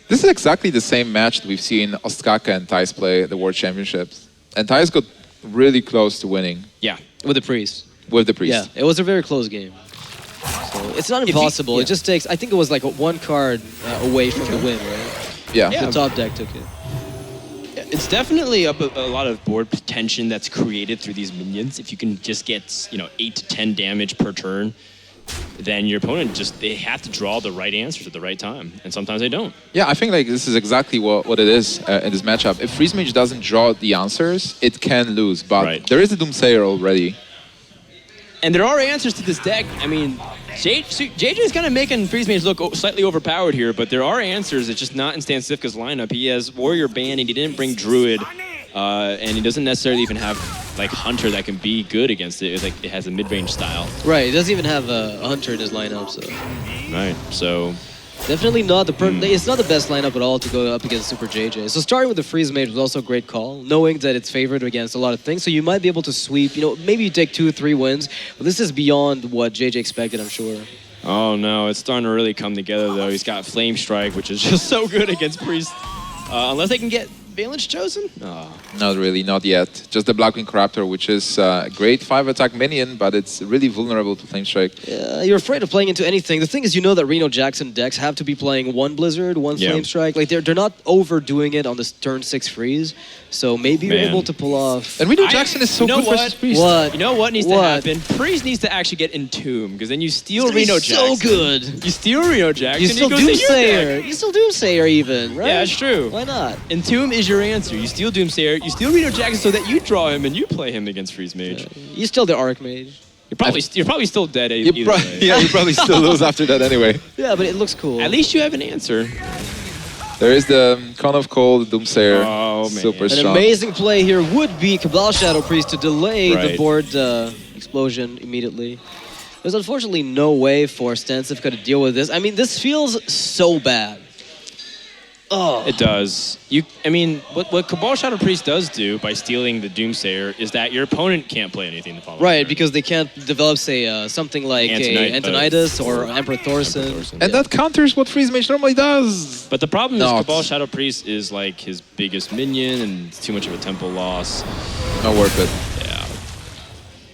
This is exactly the same match that we've seen Ostkaka and Thais play at the World Championships. And Thais got really close to winning.
Yeah.
With the Priest.
With the Priest.
Yeah, it was a very close game. So it's not impossible. It just takes, I think it was like 1 card away from the win, right?
Yeah.
The top deck took it.
It's definitely up a lot of board tension that's created through these minions. If you can just get 8 to 10 damage per turn, then your opponent they have to draw the right answers at the right time, and sometimes they don't.
Yeah, I think this is exactly what it is in this matchup. If Freeze Mage doesn't draw the answers, it can lose, but there is a Doomsayer already.
And there are answers to this deck. I mean, JJ is kind of making Freeze Mage look slightly overpowered here, but there are answers. It's just not in StanCifka's lineup. He has Warrior Band, and he didn't bring Druid, and he doesn't necessarily even have like Hunter that can be good against it. It's like it has a mid-range style.
Right, he doesn't even have a Hunter in his lineup, so...
Right, so...
Definitely not it's not the best lineup at all to go up against SuperJJ. So starting with the Freeze Mage was also a great call, knowing that it's favored against a lot of things. So you might be able to sweep, you know, maybe you take 2 or 3 wins. But this is beyond what JJ expected, I'm sure.
Oh no, it's starting to really come together though. He's got Flame Strike, which is just so good against Priest. Unless they can get Valence Chosen? Oh.
Not really, not yet. Just the Blackwing Corruptor, which is a great 5-attack minion, but it's really vulnerable to Flame Strike.
Yeah, you're afraid of playing into anything. The thing is, you know that Reno Jackson decks have to be playing 1 Blizzard, 1 Flame Strike. Like they're not overdoing it on this turn 6 freeze. So maybe you're able to pull off.
And Reno Jackson is so good versus Priest.
What?
You know what needs to happen? Priest needs to actually get Entomb, because then you steal Reno Jackson.
So good.
You steal Reno Jackson.
You still Doomsayer. You still Doomsayer even, right?
Yeah, that's true.
Why not?
Entomb is your answer. You steal Doomsayer, you steal Reno Jackson so that you draw him and you play him against Freeze Mage.
You still the Archmage.
You're probably still dead either way.
Yeah, you probably still lose after that anyway.
Yeah, but it looks cool.
At least you have an answer.
There is the Con of Cold, Doomsayer.
Oh, man.
Super
An
strong.
amazing play here would be Cabal Shadow Priest to delay the board explosion immediately. There's unfortunately no way for StanCifka to deal with this. I mean, this feels so bad. Oh.
It does. I mean, what Cabal Shadow Priest does do by stealing the Doomsayer is that your opponent can't play anything the following
Right,
turn.
because they can't develop, say, something like Antonidas or Emperor Thorson.
And that counters what Freeze Mage normally does.
But the problem is Cabal Shadow Priest is like his biggest minion, and it's too much of a tempo loss.
Not worth it.
Yeah.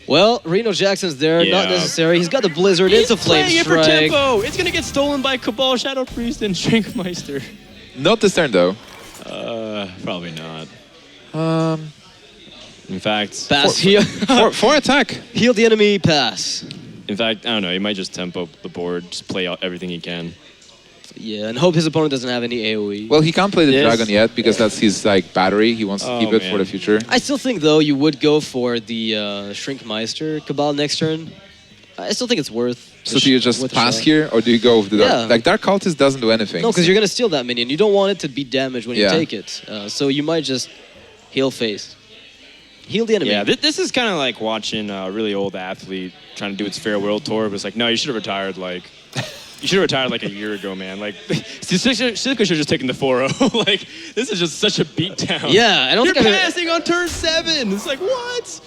Well, Reno Jackson's there, not necessary. He's got the Blizzard, it's a Flame
Strike.
Strike.
For tempo. It's going to get stolen by Cabal Shadow Priest and Shrinkmeister.
Not this turn though.
Probably not. In fact,
Pass
for attack.
Heal the enemy, pass.
In fact, I don't know. He might just tempo the board, just play out everything he can.
Yeah, and hope his opponent doesn't have any AoE.
Well, he can't play the dragon yet because that's his like battery. He wants to keep it for the future.
I still think though you would go for the Shrinkmeister Cabal next turn. I still think it's worth.
So do you just pass here, or do you go with the Dark? Like Dark Cultist doesn't do anything.
No, because you're gonna steal that minion. You don't want it to be damaged when you take it. So you might just heal face. Heal the enemy.
Yeah, this is kind of like watching a really old athlete trying to do its farewell tour, but it's like, no, you should have retired like... You should have retired like a year ago, man. Like, StanCifka should have just taken the 4-0. Like, this is just such a beatdown.
Yeah, I don't
You're
think
passing on turn 7. It's like, what?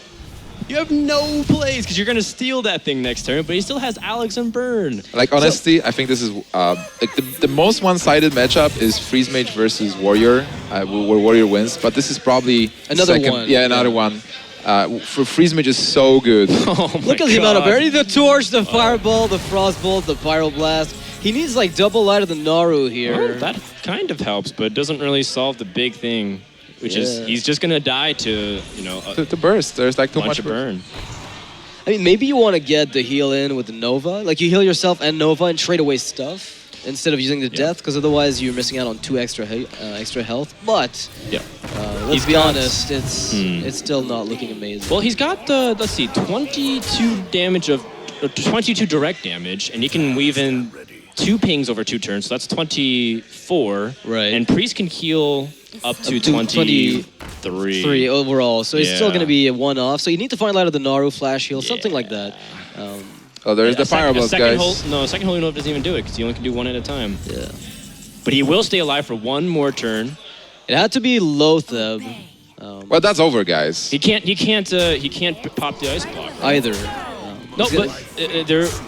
You have no plays because you're going to steal that thing next turn, but he still has Alex and Burn.
Like, honestly, I think this is like the most one-sided matchup is Freeze Mage versus Warrior, where Warrior wins. But this is probably
another one.
Yeah, another one. For Freeze Mage is so good.
Look at the amount of berry, the torch, the fireball, the frostbolt, the pyroblast. He needs like double light of the Naru here.
Well, that kind of helps, but it doesn't really solve the big thing, which is he's just gonna die to
to burst. There's like too much
burn.
I mean, maybe you want to get the heal in with the Nova. Like you heal yourself and Nova and trade away stuff instead of using the death, because otherwise you're missing out on 2 extra health. But let's be honest, it's still not looking amazing.
Well, he's got let's see, 22 damage of 22 direct damage, and he can weave in 2 pings over 2 turns, so that's 24.
Right.
And Priest can heal up to 23
overall, so it's still going to be a one-off. So you need to find Light of the Naru, flash heal, something like that.
Oh, there's the Pyroblast, guys.
Second Holy Nova doesn't even do it because you only can do 1 at a time.
Yeah.
But he will stay alive for 1 more turn.
It had to be Lotheb.
Well, that's over, guys.
He can't pop the ice block.
Either.
No, but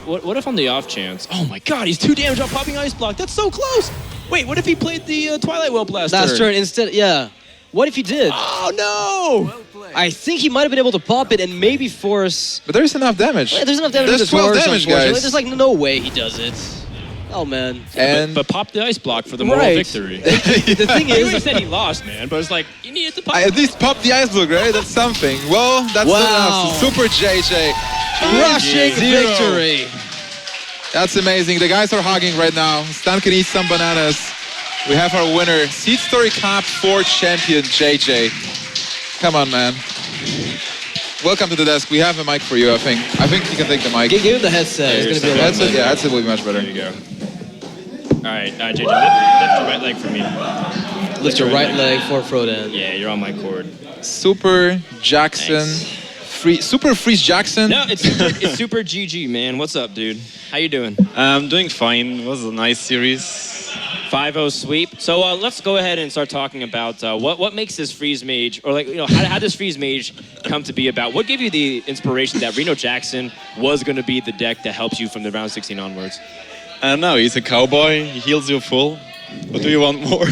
what if on the off chance? Oh my God, he's 2 damage off popping ice block. That's so close. Wait, what if he played the Twilight Well Blast?
Last turn instead. Yeah. What if he did?
Oh no!
I think he might have been able to pop it and maybe force.
But there's enough damage.
Yeah, there's enough damage.
There's 12 damage, guys.
There's like no way he does it. Oh man.
But pop the ice block for the moral victory.
The thing is,
he said he lost, man. But it's like you needed to pop.
At least pop the ice block, right? That's something. Well, that's enough. SuperJJ.
Rushing victory.
That's amazing. The guys are hugging right now. Stan can eat some bananas. We have our winner, SeatStory Cup 4 champion, JJ. Come on, man. Welcome to the desk. We have a mic for you, I think. I think you can take the mic.
Give him the headset. It's going to be a lot
Headset,
better.
yeah, headset will be much better.
There you go. All right, JJ, lift your right leg for me.
Lift your right leg for Frodan.
Yeah, you're on my cord.
Super Jackson. Super Freeze Jackson.
No, it's Super GG, man. What's up, dude? How you doing?
I'm doing fine. It was a nice series.
5-0 sweep. So let's go ahead and start talking about what makes this freeze mage, or how this freeze mage come to be about? What gave you the inspiration that Reno Jackson was going to be the deck that helps you from the round 16 onwards?
I don't know. He's a cowboy. He heals you full. What do you want more?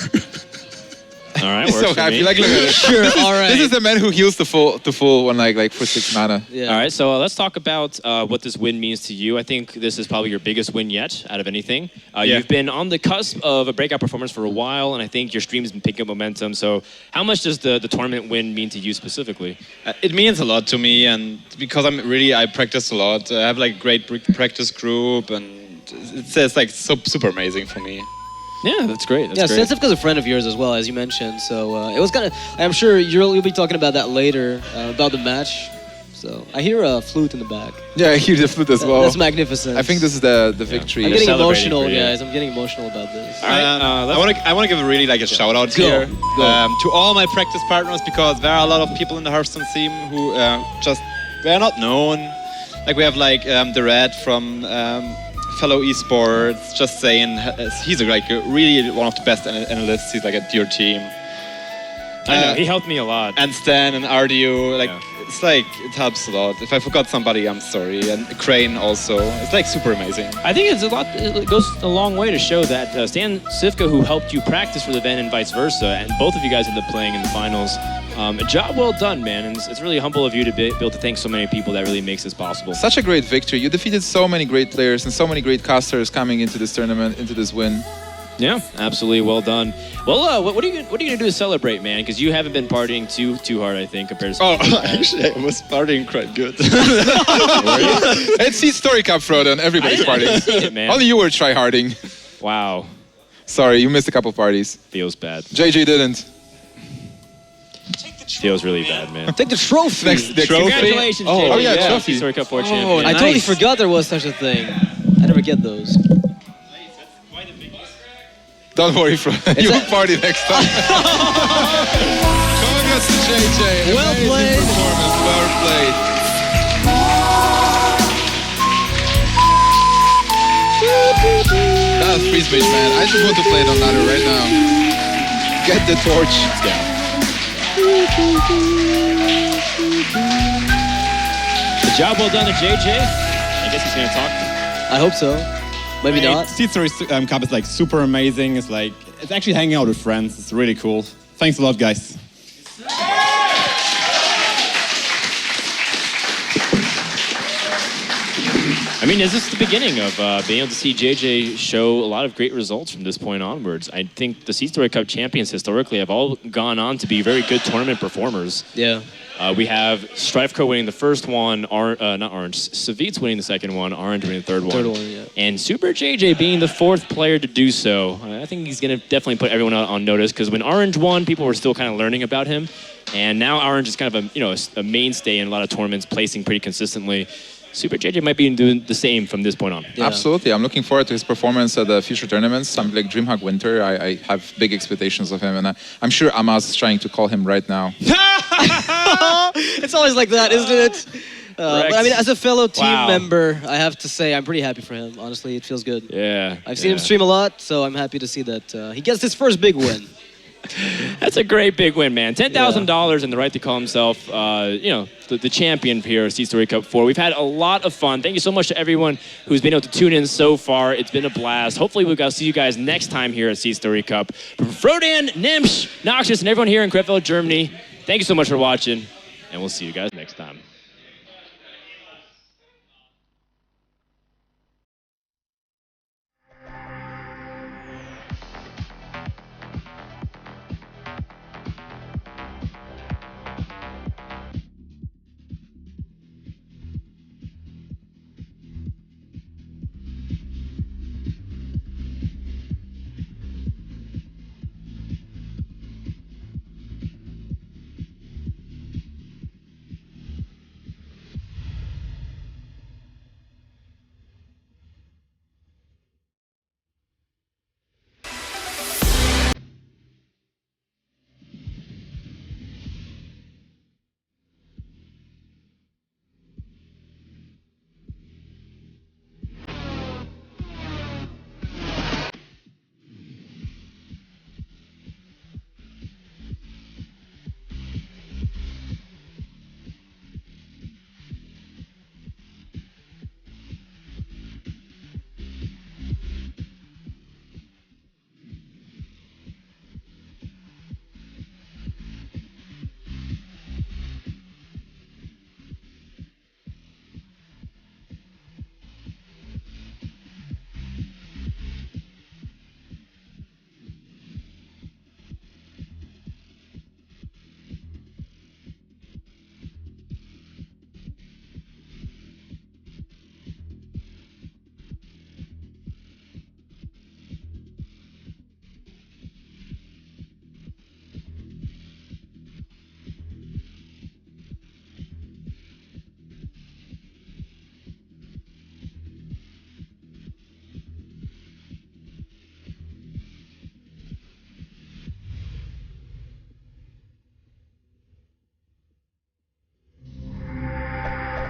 All right,
He's
works
so
for
happy.
me.
Like, look at it.
Sure, all right.
This is the man who heals the full one like for 6 mana.
Yeah.
All right, so let's talk about what this win means to you. I think this is probably your biggest win yet out of anything. You've been on the cusp of a breakout performance for a while, and I think your stream's been picking up momentum. So how much does the tournament win mean to you specifically?
It means a lot to me, and because I practice a lot. I have like a great practice group, and it's like super amazing for me.
Yeah, that's great.
Yeah, StanCifka's a friend of yours as well, as you mentioned. So it was kind of. I'm sure you'll be talking about that later about the match. So I hear a flute in the back.
Yeah, I hear the flute as well.
That's magnificent.
I think this is the victory.
I'm getting
celebrating
emotional,
for you.
guys. I'm getting emotional about this.
All right,
I want to give a really like a shout out here to all my practice partners, because there are a lot of people in the Hearthstone team who they're not known. Like we have like the Red from fellow esports, just saying he's really one of the best analysts. He's like at your team.
I know, he helped me a lot.
And Stan and RDU, it's like, it helps a lot. If I forgot somebody, I'm sorry. And Crane also. It's like super amazing.
I think it goes a long way to show that StanCifka, who helped you practice for the event and vice versa, and both of you guys ended up playing in the finals. A job well done, man, and it's really humble of you to be able to thank so many people that really makes this possible.
Such a great victory. You defeated so many great players and so many great casters coming into this tournament, into this win.
Yeah, absolutely, well done. Well, what are you gonna do to celebrate, man? Because you haven't been partying too hard, I think, compared to.
Oh, actually, I was partying quite good.
It's SeatStory Cup, Frodan. Everybody's partying.
it, man.
Only you were tryharding.
Wow,
Sorry, you missed a couple parties.
feels bad.
JJ didn't.
Feels really bad, man.
Take the trophy.
Next trophy.
Congratulations,
Oh,
JJ.
yeah, trophy.
Story Cup 4 champion.
I totally forgot there was such a thing. I never get those.
Don't worry, Frodan. You will party next time. Congrats to JJ.
Well
Amazing
played.
performance. Well played. That was freeze mage, man. I just want to play it on ladder right now. Get the torch.
Good job, well done to JJ. I guess he's gonna talk.
I hope so. Maybe not.
SeatStory Cup is like super amazing. It's like, it's actually hanging out with friends. It's really cool. Thanks a lot, guys.
I mean, is this the beginning of being able to see JJ show a lot of great results from this point onwards? I think the SeatStory Cup champions historically have all gone on to be very good tournament performers.
Yeah.
We have StrifeCo winning the first one, not Orange, Savitz winning the second one, Orange winning the third one.
Yeah.
And SuperJJ being the fourth player to do so. I think he's going to definitely put everyone on notice, because when Orange won, people were still kind of learning about him. And now Orange is kind of a mainstay in a lot of tournaments, placing pretty consistently. SuperJJ might be doing the same from this point on.
Yeah.
Absolutely. I'm looking forward to his performance at the future tournaments. Something like DreamHack Winter. I have big expectations of him, and I'm sure Amaz is trying to call him right now.
It's always like that, isn't it? But I mean, as a fellow team
Wow.
member, I have to say I'm pretty happy for him. Honestly, it feels good.
Yeah.
I've seen him stream a lot, so I'm happy to see that he gets his first big win.
That's a great big win, man. $10,000 and the right to call himself, the champion here at SeatStory Cup 4. We've had a lot of fun. Thank you so much to everyone who's been able to tune in so far. It's been a blast. Hopefully we'll see you guys next time here at SeatStory Cup. From Frodan, Nimsh, Noxious, and everyone here in Krefeld, Germany, thank you so much for watching, and we'll see you guys next time.